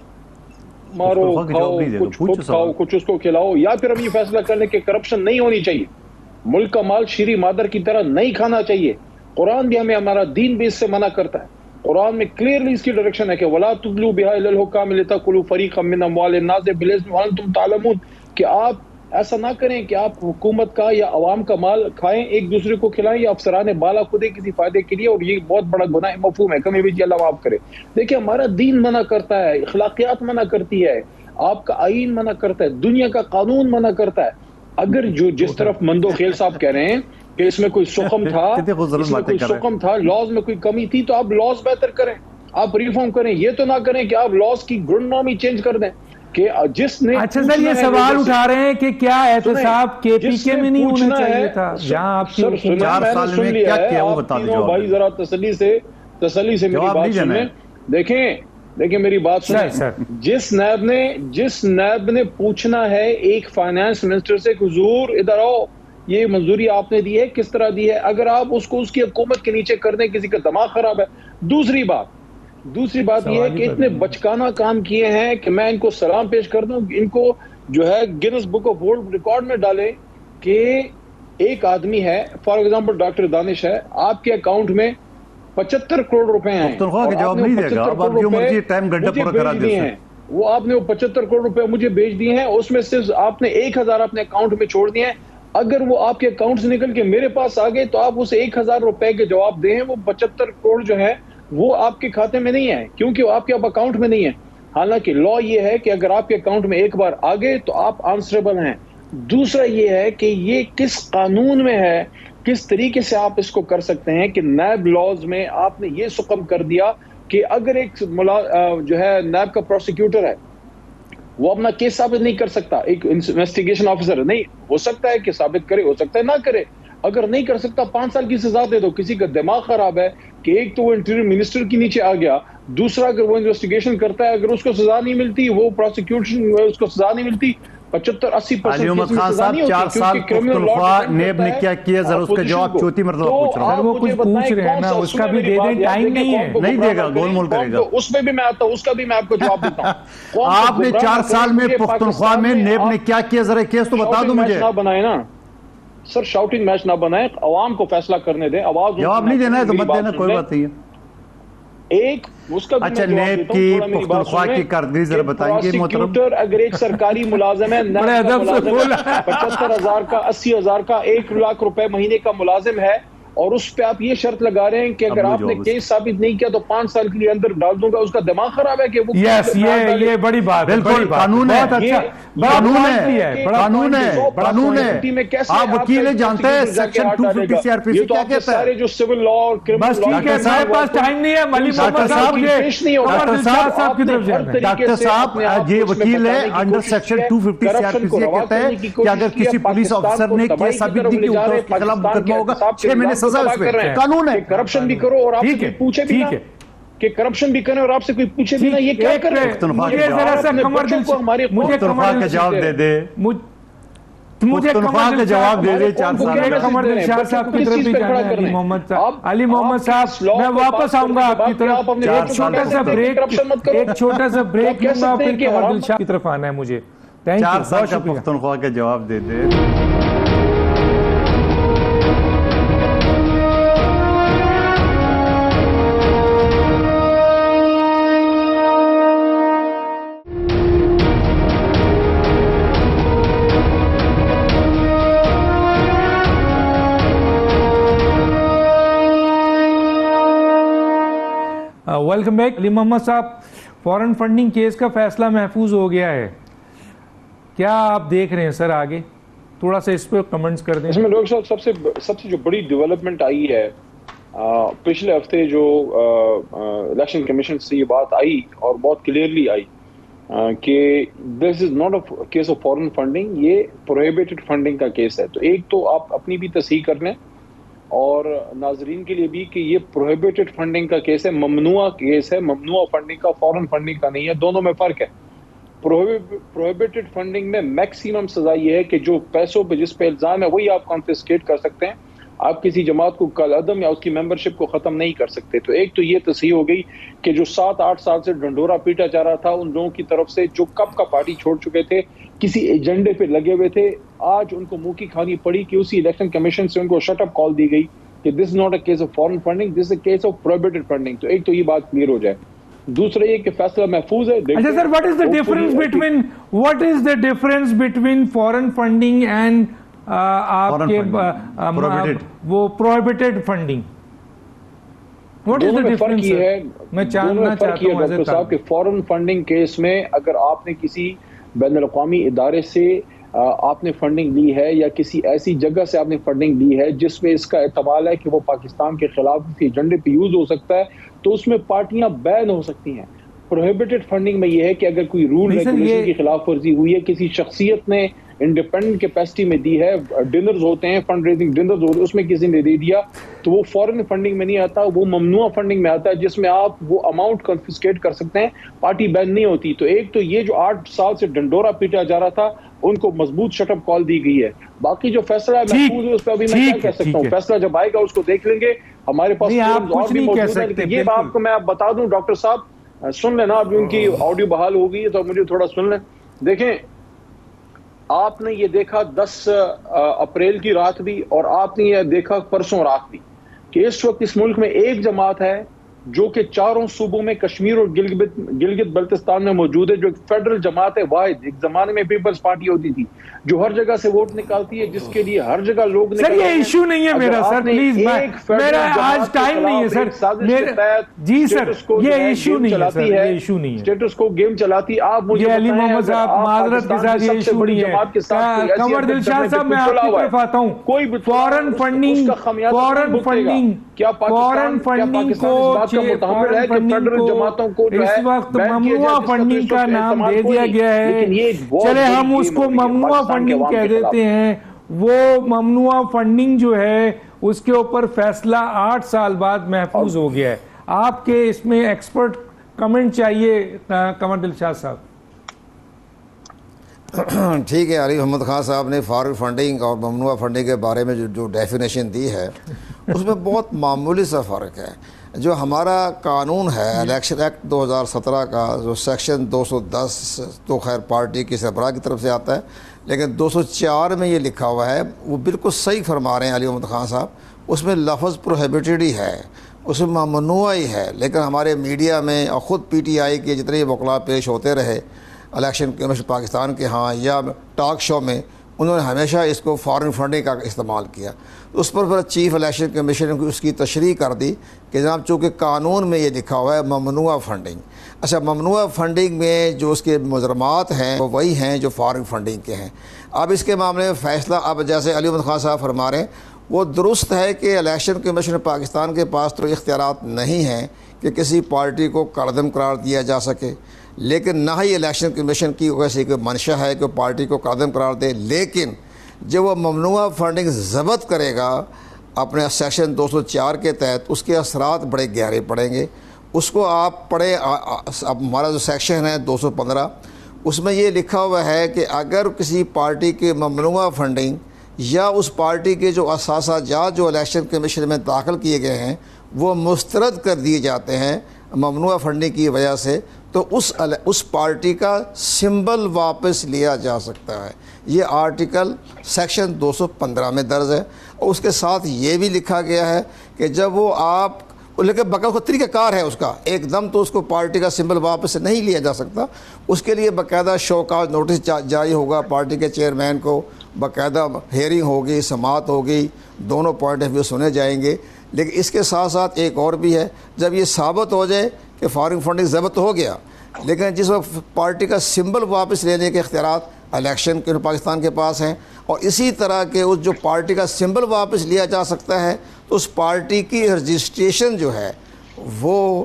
مارو کھاؤ، کچھ خود کھاؤ کچھ اس کو کھلاؤ، یا پھر ہم یہ فیصلہ کر لیں کہ کرپشن نہیں ہونی چاہیے، ملک کا مال شیریں مادر کی طرح نہیں کھانا چاہیے۔ قرآن بھی ہمیں، ہمارا دین بھی اس سے منع کرتا ہے۔ قرآن میں کلیئرلی اس کی ڈائریکشن ہے کہ وَلَا تُدْلُوا بِهَا إِلَى الْحُكَامِ لِتَأْكُلُوا فَرِيقًا مِّنْ أَمْوَالِ النَّاسِ بِالْإِثْمِ وَأَنْتُمْ تَعْلَمُونَ، کہ آپ ایسا نہ کریں کہ آپ حکومت کا یا عوام کا مال کھائیں، ایک دوسرے کو کھلائیں یا افسران بالا خودے کسی فائدے کے لیے، اور یہ بہت بڑا گناہ مفہوم ہے، کمی بیچی اللہ معاف کرے۔ دیکھیں ہمارا دین منع کرتا ہے، اخلاقیات منع کرتی ہے، آپ کا آئین منع کرتا ہے، دنیا کا قانون منع کرتا ہے۔ اگر جو جس طرف مندو خیل صاحب کہہ رہے ہیں کہ اس میں کوئی سقم تھا، لاز میں کوئی کمی تھی، تو آپ لاز بہتر کریں، آپ ریفارم کریں۔ یہ تو نہ کریں کہ آپ لاز کی گرنڈ نام ہی چینج کر دیں کہ جس نے۔ اچھا سر، یہ سوال اٹھا رہے ہیں کہ کیا احتساب کے پی کے میں نہیں ہونا چاہیے تھا؟ جہاں آپ کی 4 سال میں کیا کیا وہ بتا دیجیے بھائی، ذرا تسلی سے میری بات سنیں۔ دیکھیں میری بات سنیں، جس نیب نے پوچھنا ہے ایک فائنانس منسٹر سے کہ حضور ادھر آؤ، یہ منظوری آپ نے دی ہے، کس طرح دی ہے؟ اگر آپ اس کو اس کی حکومت کے نیچے کر دیں، کسی کا دماغ خراب ہے۔ دوسری بات یہ ہے کہ اتنے بچکانہ کام کیے ہیں کہ میں ان کو سلام پیش کر دوں، ان کو جو ہے grains book of world record میں ڈالے کہ ایک آدمی ہے، فار ایگزامپل ڈاکٹر دانش ہے، آپ کے اکاؤنٹ میں 75 کروڑ روپے ہیں، وہ آپ نے وہ 75 کروڑ روپے مجھے بھیج دیے ہیں، اس میں صرف آپ نے 1000 اپنے اکاؤنٹ میں چھوڑ دیے ہیں۔ اگر وہ آپ کے اکاؤنٹ سے نکل کے میرے پاس آ گئے تو آپ اسے 1000 روپے کے جواب دیں، وہ 75 کروڑ جو ہے وہ آپ کے کھاتے میں نہیں ہے، کیونکہ وہ آپ کے اکاؤنٹ میں نہیں ہے۔ حالانکہ لا یہ ہے کہ اگر آپ کے اکاؤنٹ میں ایک بار آ گئے تو آپ آنسریبل ہیں۔ دوسرا یہ ہے کہ یہ کس قانون میں ہے، کس طریقے سے آپ اس کو کر سکتے ہیں کہ نیب لاز میں آپ نے یہ سقم کر دیا کہ اگر ایک جو ہے نیب کا پروسیکیوٹر ہے، وہ اپنا کیس ثابت نہیں کر سکتا، ایک انویسٹیگیشن آفیسر نہیں ہو سکتا ہے کہ ثابت کرے، ہو سکتا ہے نہ کرے۔ اگر نہیں کر سکتا 5 سال کی سزا دے دو۔ کسی کا دماغ خراب ہے کہ ایک تو وہ انٹیریئر منسٹر کے نیچے آ گیا، دوسرا اگر وہ انویسٹیگیشن کرتا ہے، اگر اس کو سزا نہیں ملتی، وہ پروسیکیوشن اس کو سزا نہیں ملتی، 75-80% علی محمد خان صاحب 4 سال پختونخوا نیب نے کیا کیا، ذرا اس کا جواب چوتھی مرتبہ پوچھ رہا ہوں۔ وہ کچھ پوچھ رہے ہیں نا، اس کا بھی دے دیں، ٹائم نہیں ہے، نہیں دے گا، گول مول کرے گا۔ اس میں بھی میں آتا ہوں، اس کا بھی میں آپ کو جواب دیتا ہوں۔ آپ نے 4 سال میں پختونخوا میں نیب نے کیا کیا، ذرا کیس تو بتا دو مجھے۔ بنائے نا سر، شاؤٹنگ میچ نہ بنائیں، عوام کو فیصلہ کرنے دیں، آواز جواب نہیں دینا ہے تو مت دینا، کوئی بات نہیں ہے۔ ایک اس کا اچھا، نیب کی پختونخوا کی کارکردگی ذرا بتائیں گے محترم؟ اگر ایک سرکاری ملازم ہے، 75,000 کا 80,000 کا 1 لاکھ روپے مہینے کا ملازم ہے، اور اس پہ آپ یہ شرط لگا رہے ہیں کہ اگر آپ نے کیس ثابت نہیں کیا تو 5 سال کے لیے اندر ڈال دوں گا، اس کا دماغ خراب ہے کہ وہ یہ بڑی بات ہے، بالکل قانون ہے، قانون ہے۔ آپ وکیل جانتے ہیں سیکشن 250 سی آر پی سی کیا کہتا ہے؟ سارے جو سول لا اور بس ٹھیک ہے، ہمارے پاس ٹائم نہیں ہے۔ ڈاکٹر صاحب یہ وکیل ہے، under section 250 C R P C کہتا ہے کہ اگر کسی پولیس آفیسر نے کیس ثابت نہیں کی تو اس کے خلاف مقدمہ ہوگا، 6 مہینے سزا اس میں، قانون ہے۔ کرپشن بھی کرو اور آپ سے پوچھے بھی نہ، کہ کرپشن بھی کریں اور آپ سے کوئی پوچھے بھی نہ، یہ کیا کر رہے ہیں؟ پختونخوا کا جواب دے دے، پختونخوا کا جواب دے دے۔ 4 سال میں قمر دل شاہ صاحب کی طرف بھی جانا ہے، علی محمد صاحب میں واپس آؤں گا آپ کی طرف، ایک چھوٹا سا بریک لوں گا، پھر قمر دل شاہ کی طرف آنا ہے مجھے۔ 4 سال کا پختونخوا کا جواب دے دے۔ Welcome back. علی محمد صاحب, فورن فنڈنگ کیس کا فیصلہ محفوظ ہو گیا ہے, کیا آپ دیکھ رہے ہیں سر آگے؟ تھوڑا سا اس پہ کمنٹس کر دیں. اس میں ڈاکٹر صاحب سب سے جو بڑی ڈیولپمنٹ آئی ہے, پچھلے ہفتے جو الیکشن کمیشن سے یہ بات آئی اور بہت کلیئرلی آئی کہ this is not a case of foreign funding, یہ پروہیبیٹڈ فنڈنگ کا کیس ہے. تو ایک تو آپ اپنی بھی تصحیح کر لیں اور ناظرین کے لیے بھی کہ یہ پروہیبیٹڈ فنڈنگ کا کیس ہے, ممنوع کیس ہے, ممنوع فنڈنگ کا, فورن فنڈنگ کا نہیں ہے, دونوں میں فرق ہے. پروہیبیٹڈ فنڈنگ میں میکسیمم سزا یہ ہے کہ جو پیسوں پہ جس پہ الزام ہے وہی آپ کانفسکیٹ کر سکتے ہیں, آپ کسی جماعت کو کالعدم یا اس کی ممبرشپ کو ختم نہیں کر سکتے. تو ایک تو یہ تصحیح ہو گئی کہ جو 7-8 سال سے ڈنڈورا پیٹا جا رہا تھا ان لوگوں کی طرف سے جو کب کا پارٹی چھوڑ چکے تھے, کسی ایجنڈے پہ لگے ہوئے تھے, آج ان کو منہ کی کھانی پڑی کہ اسی الیکشن کمیشن سے ان کو شٹ اپ کال دی گئی کہ this is not a case of foreign funding, this is a case of prohibited funding. تو ایک تو یہ بات کلیئر ہو جائے. دوسرا یہ کہ فیصلہ محفوظ ہے. اچھا سر, what is the difference between foreign funding and آپ کے وہ prohibited funding? What is the difference? یہ ہے, میں جاننا چاہتا ہوں ڈاکٹر صاحب کہ فورن فنڈنگ کیس میں اگر آپ نے کسی بین الاقوامی ادارے سے آپ نے فنڈنگ لی ہے یا کسی ایسی جگہ سے آپ نے فنڈنگ لی ہے جس میں اس کا احتمال ہے کہ وہ پاکستان کے خلاف کسی ایجنڈے پہ یوز ہو سکتا ہے, تو اس میں پارٹیاں بین ہو سکتی ہیں. پروہیبیٹڈ فنڈنگ میں یہ ہے کہ اگر کوئی رول ریگولیشن کی خلاف ورزی ہوئی ہے, کسی شخصیت نے انڈیپینڈنٹ کیپیسٹی میں دی ہے, ڈنرز ہوتے ہیں, فنڈ ریزنگ ڈنرز ہوتے ہیں, اس میں کسی نے دے دیا, تو وہ فورن فنڈنگ میں نہیں آتا, وہ ممنوع فنڈنگ میں آتا ہے جس میں آپ وہ اماؤنٹ کنفسکیٹ کر سکتے ہیں, پارٹی بین نہیں ہوتی. تو ایک تو یہ جو 8 سال سے ڈنڈورا پیٹا جا رہا تھا ان کو مضبوط شٹ اپ کال دی گئی ہے. باقی جو فیصلہ ہے محفوظ ہے اس پہ ابھی میں کیا کہہ سکتا ہوں, فیصلہ جب آئے گا اس کو دیکھ لیں گے. ہمارے پاس اور بھی موجود ہے, لیکن یہ آپ کو میں بتا دوں ڈاکٹر صاحب سن لینا, ابھی ان کی آڈیو بحال ہو گئی ہے تو مجھے تھوڑا سن لیں. دیکھیں آپ نے یہ دیکھا 10 اپریل کی رات بھی اور آپ نے یہ دیکھا پرسوں رات بھی کہ اس وقت اس ملک میں ایک جماعت ہے جو کہ چاروں صوبوں میں کشمیر اور گلگت بلتستان میں موجود ہے, جو ایک فیڈرل جماعت ہے واحد. ایک زمانے میں پیپلز پارٹی ہوتی تھی جو ہر جگہ سے ووٹ نکالتی ہے, جس کے لیے ہر جگہ لوگ سر یہ ایشو نہیں ہے میرا سر, پلیز میرا آج ٹائم نہیں ہے سر. جی سر یہ ایشو نہیں ہے سر, یہ ایشو نہیں ہے, اسٹیٹس کو گیم چلاتی. آپ مجھے علی محمد صاحب معذرت کے ساتھ یہ ایشو نہیں ہے. قمر دلشاد صاحب میں آپ کی طرف آتا ہوں. فورن فنڈنگ کو اس وقت ممنوع فنڈنگ کا نام دے دیا گیا ہے. چلے ہم اس کو ممنوع فنڈنگ کہہ دیتے ہیں. وہ ممنوع فنڈنگ جو ہے اس کے اوپر فیصلہ 8 سال بعد محفوظ ہو گیا ہے. آپ کے اس میں ایکسپرٹ کمنٹ چاہیے قمر دلشاد صاحب. ٹھیک ہے, علی محمد خان صاحب نے فارغ فنڈنگ اور ممنوع فنڈنگ کے بارے میں جو ڈیفینیشن دی ہے اس میں بہت معمولی سا فرق ہے. جو ہمارا قانون ہے الیکشن ایکٹ 2017 کا, جو سیکشن 210 تو خیر پارٹی کی سربراہ کی طرف سے آتا ہے, لیکن 204 میں یہ لکھا ہوا ہے, وہ بالکل صحیح فرما رہے ہیں علی محمد خان صاحب, اس میں لفظ پروہیبیٹڈ ہی ہے, اس میں ممنوع ہی ہے. لیکن ہمارے میڈیا میں اور خود پی ٹی آئی کے جتنے وکلاء پیش ہوتے رہے الیکشن کمیشن پاکستان کے ہاں یا ٹاک شو میں, انہوں نے ہمیشہ اس کو فارن فنڈنگ کا استعمال کیا. اس پر پھر چیف الیکشن کمیشن نے اس کی تشریح کر دی کہ جناب چونکہ قانون میں یہ لکھا ہوا ہے ممنوع فنڈنگ. اچھا, ممنوع فنڈنگ میں جو اس کے مجرمات ہیں وہ وہی ہیں جو فارن فنڈنگ کے ہیں. اب اس کے معاملے میں فیصلہ, اب جیسے علی محمد خان صاحب فرما رہے ہیں, وہ درست ہے کہ الیکشن کمیشن پاکستان کے پاس تو اختیارات نہیں ہیں کہ کسی پارٹی کو کالعدم قرار دیا جا سکے, لیکن نہ ہی الیکشن کمیشن کی ویسے کوئی منشا ہے کہ پارٹی کو کالعدم قرار دے. لیکن جب وہ ممنوع فنڈنگ ضبط کرے گا اپنے سیکشن 204 کے تحت, اس کے اثرات بڑے گہرے پڑیں گے. اس کو آپ پڑھیں, اب ہمارا جو سیکشن ہے 215, اس میں یہ لکھا ہوا ہے کہ اگر کسی پارٹی کے ممنوع فنڈنگ یا اس پارٹی کے جو اثاثہ جات جو الیکشن کمیشن میں داخل کیے گئے ہیں وہ مسترد کر دیے جاتے ہیں ممنوع فنڈنگ کی وجہ سے, تو اس پارٹی کا سمبل واپس لیا جا سکتا ہے. یہ آرٹیکل سیکشن 215 میں درج ہے. اور اس کے ساتھ یہ بھی لکھا گیا ہے کہ جب وہ آپ, لیکن باقاعدہ طریقہ کار ہے اس کا, ایک دم تو اس کو پارٹی کا سمبل واپس سے نہیں لیا جا سکتا. اس کے لیے باقاعدہ شوکاز نوٹس جاری ہوگا پارٹی کے چیئرمین کو, باقاعدہ ہیئرنگ ہوگی، سماعت ہوگی، دونوں پوائنٹ آف ویو سنے جائیں گے. لیکن اس کے ساتھ ساتھ ایک اور بھی ہے، جب یہ ثابت ہو جائے کہ فارغ فنڈنگ ضبط ہو گیا، لیکن جس وقت پارٹی کا سمبل واپس لینے کے اختیارات الیکشن کے پاکستان کے پاس ہیں، اور اسی طرح کے اس جو پارٹی کا سمبل واپس لیا جا سکتا ہے، تو اس پارٹی کی رجسٹریشن جو ہے وہ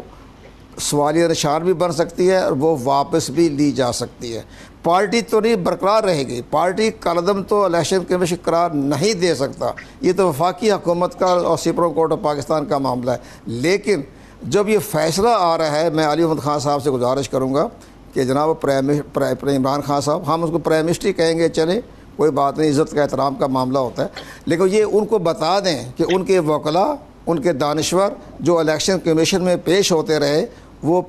سوالیہ نشان بھی بن سکتی ہے اور وہ واپس بھی لی جا سکتی ہے. پارٹی تو نہیں برقرار رہے گی، پارٹی کالعدم تو الیکشن کمیشن قرار نہیں دے سکتا، یہ تو وفاقی حکومت کا اور سپریم کورٹ آف پاکستان کا معاملہ ہے. لیکن جب یہ فیصلہ آ رہا ہے، میں علی محمد خان صاحب سے گزارش کروں گا کہ جناب عمران خان صاحب، ہم اس کو پرائم منسٹر کہیں گے، چلیں کوئی بات نہیں، عزت کا احترام کا معاملہ ہوتا ہے، لیکن یہ ان کو بتا دیں کہ ان کے وکلاء، ان کے دانشور جو الیکشن کمیشن میں پیش ہوتے رہے، وہ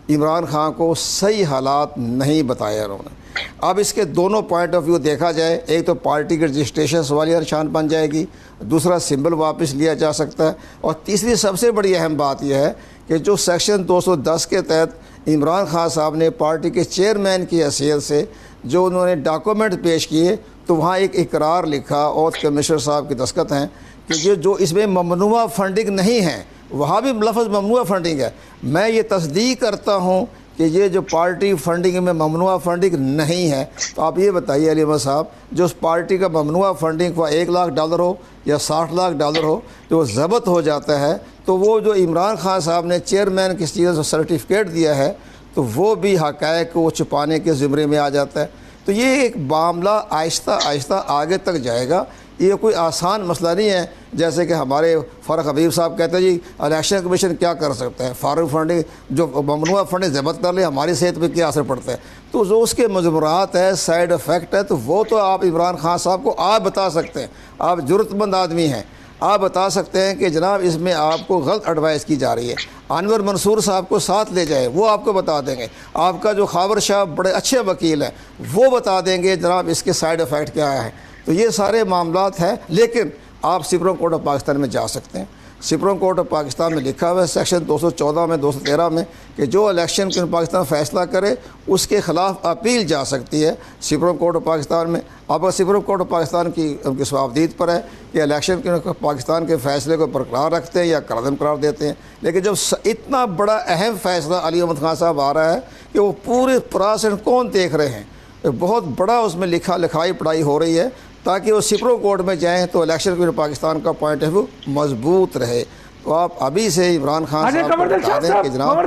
عمران خان کو صحیح حالات نہیں بتایا انہوں نے. اب اس کے دونوں پوائنٹ آف ویو دیکھا جائے، ایک تو پارٹی کی رجسٹریشن سوالیہ نشان بن جائے گی، دوسرا سمبل واپس لیا جا سکتا ہے، اور تیسری سب سے بڑی اہم بات یہ ہے کہ جو سیکشن 210 کے تحت عمران خان صاحب نے پارٹی کے چیئرمین کی حیثیت سے جو انہوں نے ڈاکومنٹ پیش کیے، تو وہاں ایک اقرار لکھا اور کمشنر صاحب کی دستخط ہیں کہ یہ جو اس میں ممنوعہ فنڈنگ نہیں ہے، وہاں بھی لفظ ممنوعہ فنڈنگ ہے. میں یہ تصدیق کرتا ہوں کہ یہ جو پارٹی فنڈنگ میں ممنوعہ فنڈنگ نہیں ہے. تو آپ یہ بتائیے علی احمد صاحب، جو اس پارٹی کا ممنوعہ فنڈنگ وہ $1 لاکھ ہو یا $60 لاکھ ہو، جو ضبط ہو جاتا ہے، تو وہ جو عمران خان صاحب نے چیئرمین کی چیز سرٹیفکیٹ دیا ہے، تو وہ بھی حقائق کو چھپانے کے زمرے میں آ جاتا ہے. تو یہ ایک معاملہ آہستہ آہستہ آگے تک جائے گا. یہ کوئی آسان مسئلہ نہیں ہے، جیسے کہ ہمارے فرق حبیب صاحب کہتے ہیں جی الیکشن کمیشن کیا کر سکتا ہے، فارغ فنڈنگ جو ممنوعہ فنڈنگ ضبط کر لے، ہماری صحت پہ کیا اثر پڑتا ہے. تو جو اس کے مضمرات ہے، سائیڈ افیکٹ ہے، تو وہ تو آپ عمران خان صاحب کو آپ بتا سکتے ہیں. آپ جرت مند آدمی ہیں، آپ بتا سکتے ہیں کہ جناب اس میں آپ کو غلط ایڈوائس کی جا رہی ہے. انور منصور صاحب کو ساتھ لے جائے، وہ آپ کو بتا دیں گے. آپ کا جو خاور شاہ بڑے اچھے وکیل ہیں، وہ بتا دیں گے جناب اس کے سائیڈ افیکٹ کیا ہے. تو یہ سارے معاملات ہیں. لیکن آپ سپریم کورٹ آف پاکستان میں جا سکتے ہیں. سپریم کورٹ آف پاکستان میں لکھا ہوا ہے سیکشن 214 میں 213 میں کہ جو الیکشن کے پاکستان فیصلہ کرے اس کے خلاف اپیل جا سکتی ہے سپریم کورٹ آف پاکستان میں. اب سپریم کورٹ آف پاکستان کی ان کی صوابدید پر ہے کہ الیکشن کے پاکستان کے فیصلے کو برقرار رکھتے ہیں یا قرعدم قرار دیتے ہیں. لیکن جب اتنا بڑا اہم فیصلہ علی احمد خان صاحب آ رہا ہے کہ وہ پورے پراسن کون دیکھ رہے ہیں، بہت بڑا اس میں لکھائی پڑھائی ہو رہی ہے تاکہ وہ سپریم کورٹ میں جائیں تو الیکشن کے پاکستان کا پوائنٹ آف ویو مضبوط رہے. تو آپ ابھی سے عمران خان صاحب کو بتا دیں کہ جناب قمر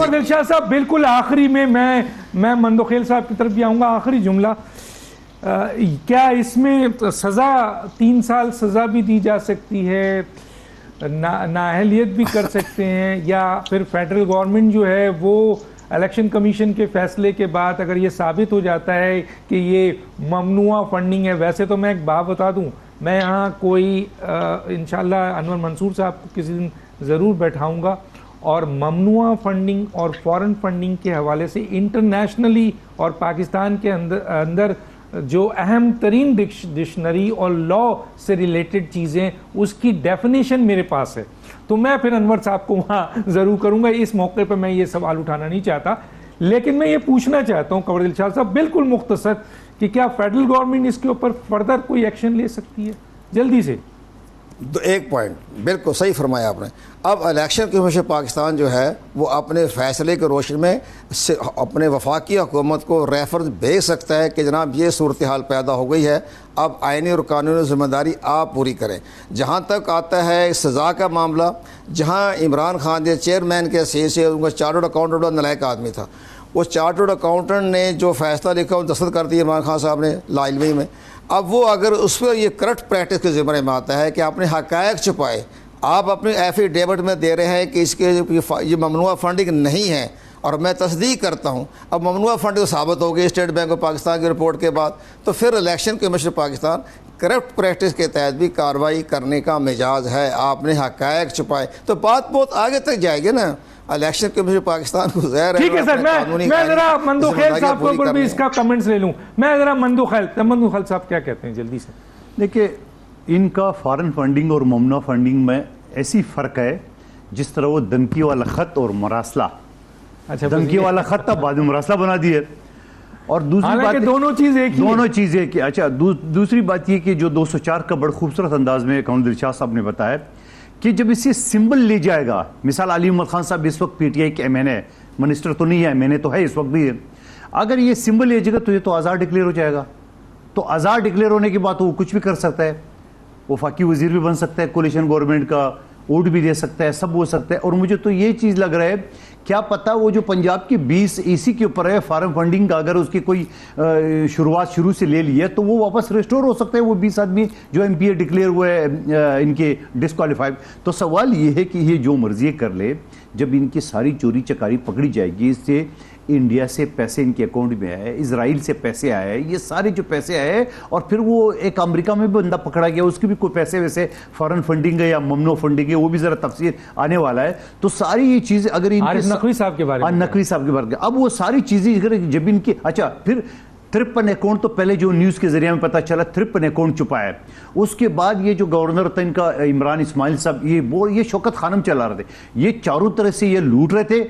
دل شاہ صاحب بالکل آخری میں مندوخیل صاحب کی طرف بھی آؤں گا. آخری جملہ، کیا اس میں سزا 3 سال سزا بھی دی جا سکتی ہے، نااہلیت بھی کر سکتے ہیں، یا پھر فیڈرل گورنمنٹ جو ہے وہ الیکشن کمیشن کے فیصلے کے بعد اگر یہ ثابت ہو جاتا ہے کہ یہ ممنوعہ فنڈنگ ہے؟ ویسے تو میں ایک بات بتا دوں، میں یہاں کوئی انشاءاللہ انور منصور صاحب کو کسی دن ضرور بیٹھاؤں گا، اور ممنوعہ فنڈنگ اور فورن فنڈنگ کے حوالے سے انٹرنیشنلی اور پاکستان کے اندر جو اہم ترین ڈکشنری اور لا سے ریلیٹڈ چیزیں، اس کی ڈیفینیشن میرے پاس ہے. تو میں پھر انور صاحب کو وہاں ضرور کروں گا. اس موقع پہ میں یہ سوال اٹھانا نہیں چاہتا، لیکن میں یہ پوچھنا چاہتا ہوں قمر دل شاہ صاحب بالکل مختصر کہ کیا فیڈرل گورنمنٹ اس کے اوپر فردر کوئی ایکشن لے سکتی ہے جلدی سے؟ ایک پوائنٹ بالکل صحیح فرمایا آپ نے. اب الیکشن کمیشن پاکستان جو ہے وہ اپنے فیصلے کے روشن میں اپنے وفاقی حکومت کو ریفرنس بھیج سکتا ہے کہ جناب یہ صورتحال پیدا ہو گئی ہے، اب آئینی اور قانونی ذمہ داری آپ پوری کریں. جہاں تک آتا ہے سزا کا معاملہ، جہاں عمران خان کے چیئرمین کے حیثیت سے ان کا چارٹرڈ اکاؤنٹنٹ بڑا نلائق آدمی تھا، وہ چارٹرڈ اکاؤنٹنٹ نے جو فیصلہ لکھا وہ دستخط کر دی عمران خان صاحب نے لا علمی میں. اب وہ اگر اس پر یہ کرپٹ پریکٹس کے ذمہ میں آتا ہے کہ آپ نے حقائق چھپائے، آپ اپنے ایفیڈیوٹ میں دے رہے ہیں کہ اس کے یہ ممنوعہ فنڈنگ نہیں ہے، اور میں تصدیق کرتا ہوں اب ممنوعہ فنڈنگ ثابت ہو گئی اسٹیٹ بینک آف پاکستان کی رپورٹ کے بعد، تو پھر election commission Pakistan corrupt practice کے تحت بھی کارروائی کرنے کا مجاز ہے. آپ نے حقائق چھپائے تو بات بہت آگے تک جائے گی نا. الیکشن کمیشن پاکستان کو ظاہر ہے. ٹھیک ہے سر، میں ذرا مندوخیل صاحب کو بھی اس کا کمنٹس لے لوں. میں ذرا مندوخیل صاحب کیا کہتے ہیں جلدی سے؟ دیکھیں، ان کا فارن فنڈنگ اور ممنوع فنڈنگ میں ایسی فرق ہے جس طرح وہ دھمکی والا خط اور مراسلہ، دھمکی والا خط تھا بعد میں مراسلہ بنا دیے. اور دوسری بات دونوں چیز ایک ہی. اچھا دوسری بات یہ کہ جو 204 کا بڑا خوبصورت انداز میں کامران دلشاد صاحب نے بتایا کہ جب اسے سمبل لے جائے گا, مثال علی محمد خان صاحب اس وقت پی ٹی آئی کے MN ہے, منسٹر تو نہیں ہے, MN تو ہے اس وقت بھی ہے, اگر یہ سمبل لے جائے گا تو یہ تو آزاد ڈکلیئر ہو جائے گا. تو آزاد ڈکلیئر ہونے کے بعد وہ کچھ بھی کر سکتا ہے, وفاقی وزیر بھی بن سکتا ہے, کولیشن گورنمنٹ کا ووٹ بھی دے سکتا ہے, سب ہو سکتا ہے. اور مجھے تو یہ چیز لگ رہا ہے, کیا پتا وہ جو پنجاب کی 20 EC کے اوپر ہے فارم فنڈنگ کا, اگر اس کی کوئی شروعات شروع سے لے لی ہے تو وہ واپس ریسٹور ہو سکتا ہے, وہ 20 آدمی جو MPA ڈکلیئر ہوئے ان کے ڈسکوالیفائڈ. تو سوال یہ ہے کہ یہ جو مرضی کر لے, جب ان کی ساری چوری چکاری پکڑی جائے گی, اس سے انڈیا سے پیسے ان کے اکاؤنٹ میں آئے, اسرائیل سے پیسے آئے, یہ سارے جو پیسے آئے, اور پھر وہ ایک امریکہ میں بھی بندہ پکڑا گیا, اس کے بھی کوئی پیسے ویسے فارن فنڈنگ ہے یا ممنوع فنڈنگ ہے, وہ بھی ذرا تفصیل آنے والا ہے. تو ساری یہ چیزیں اگر نقوی صاحب کے بارے میں اب وہ ساری چیزیں جب ان کی, اچھا پھر 53 اکاؤنٹ تو پہلے جو نیوز کے ذریعے میں پتا چلا 53 اکاؤنٹ چھپا ہے. اس کے بعد یہ جو گورنر تھا ان کا عمران اسماعیل صاحب, یہ شوکت خانم چلا رہے تھے, یہ چاروں طرح سے یہ لوٹ رہے تھے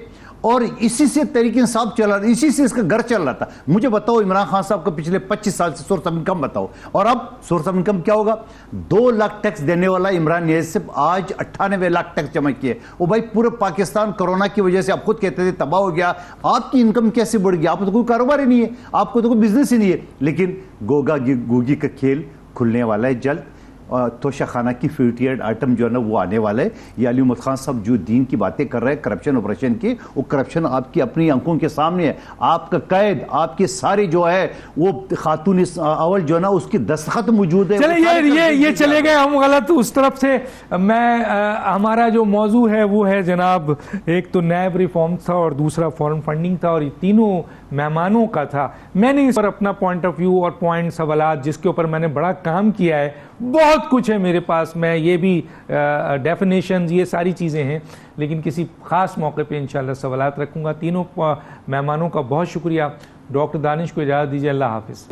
اور اسی سے تحریک انصاف چلا رہا, اسی سے اس کا گھر چل رہا تھا. مجھے بتاؤ عمران خان صاحب کا پچھلے 25 سال سے سورس آف انکم بتاؤ, اور اب سورس آف انکم کیا ہوگا؟ 2 لاکھ ٹیکس دینے والا عمران نیاز سے آج 98 لاکھ ٹیکس جمع کیے. وہ بھائی پورے پاکستان کورونا کی وجہ سے آپ خود کہتے تھے تباہ ہو گیا, آپ کی انکم کیسے بڑھ گیا؟ آپ کو تو کوئی کاروبار ہی نہیں ہے, آپ کو تو کوئی بزنس ہی نہیں ہے. لیکن گوگی کا کھیل کھلنے والا ہے جلد. توشہ خانہ کی 58 آئٹم جو ہے نا وہ آنے والا ہے. یہ علی محمد خان صاحب جو دین کی باتیں کر رہے ہیں کرپشن آپریشن کی, وہ کرپشن آپ کی اپنی آنکھوں کے سامنے ہے. آپ کا قید, آپ کے سارے جو ہے وہ خاتون اول جو ہے نا اس کی دستخط موجود ہے. چلے یہ چلے گئے ہم غلط اس طرف سے. ہمارا جو موضوع ہے وہ ہے جناب, ایک تو نیب ریفارم تھا اور دوسرا فارن فنڈنگ تھا, اور یہ تینوں مہمانوں کا تھا. میں نے اس پر اپنا پوائنٹ آف ویو اور پوائنٹ سوالات جس کے اوپر میں نے بڑا کام کیا ہے, بہت کچھ ہے میرے پاس, میں یہ بھی ڈیفینیشنز یہ ساری چیزیں ہیں, لیکن کسی خاص موقع پہ انشاءاللہ سوالات رکھوں گا. تینوں مہمانوں کا بہت شکریہ. ڈاکٹر دانش کو اجازت دیجیے, اللہ حافظ.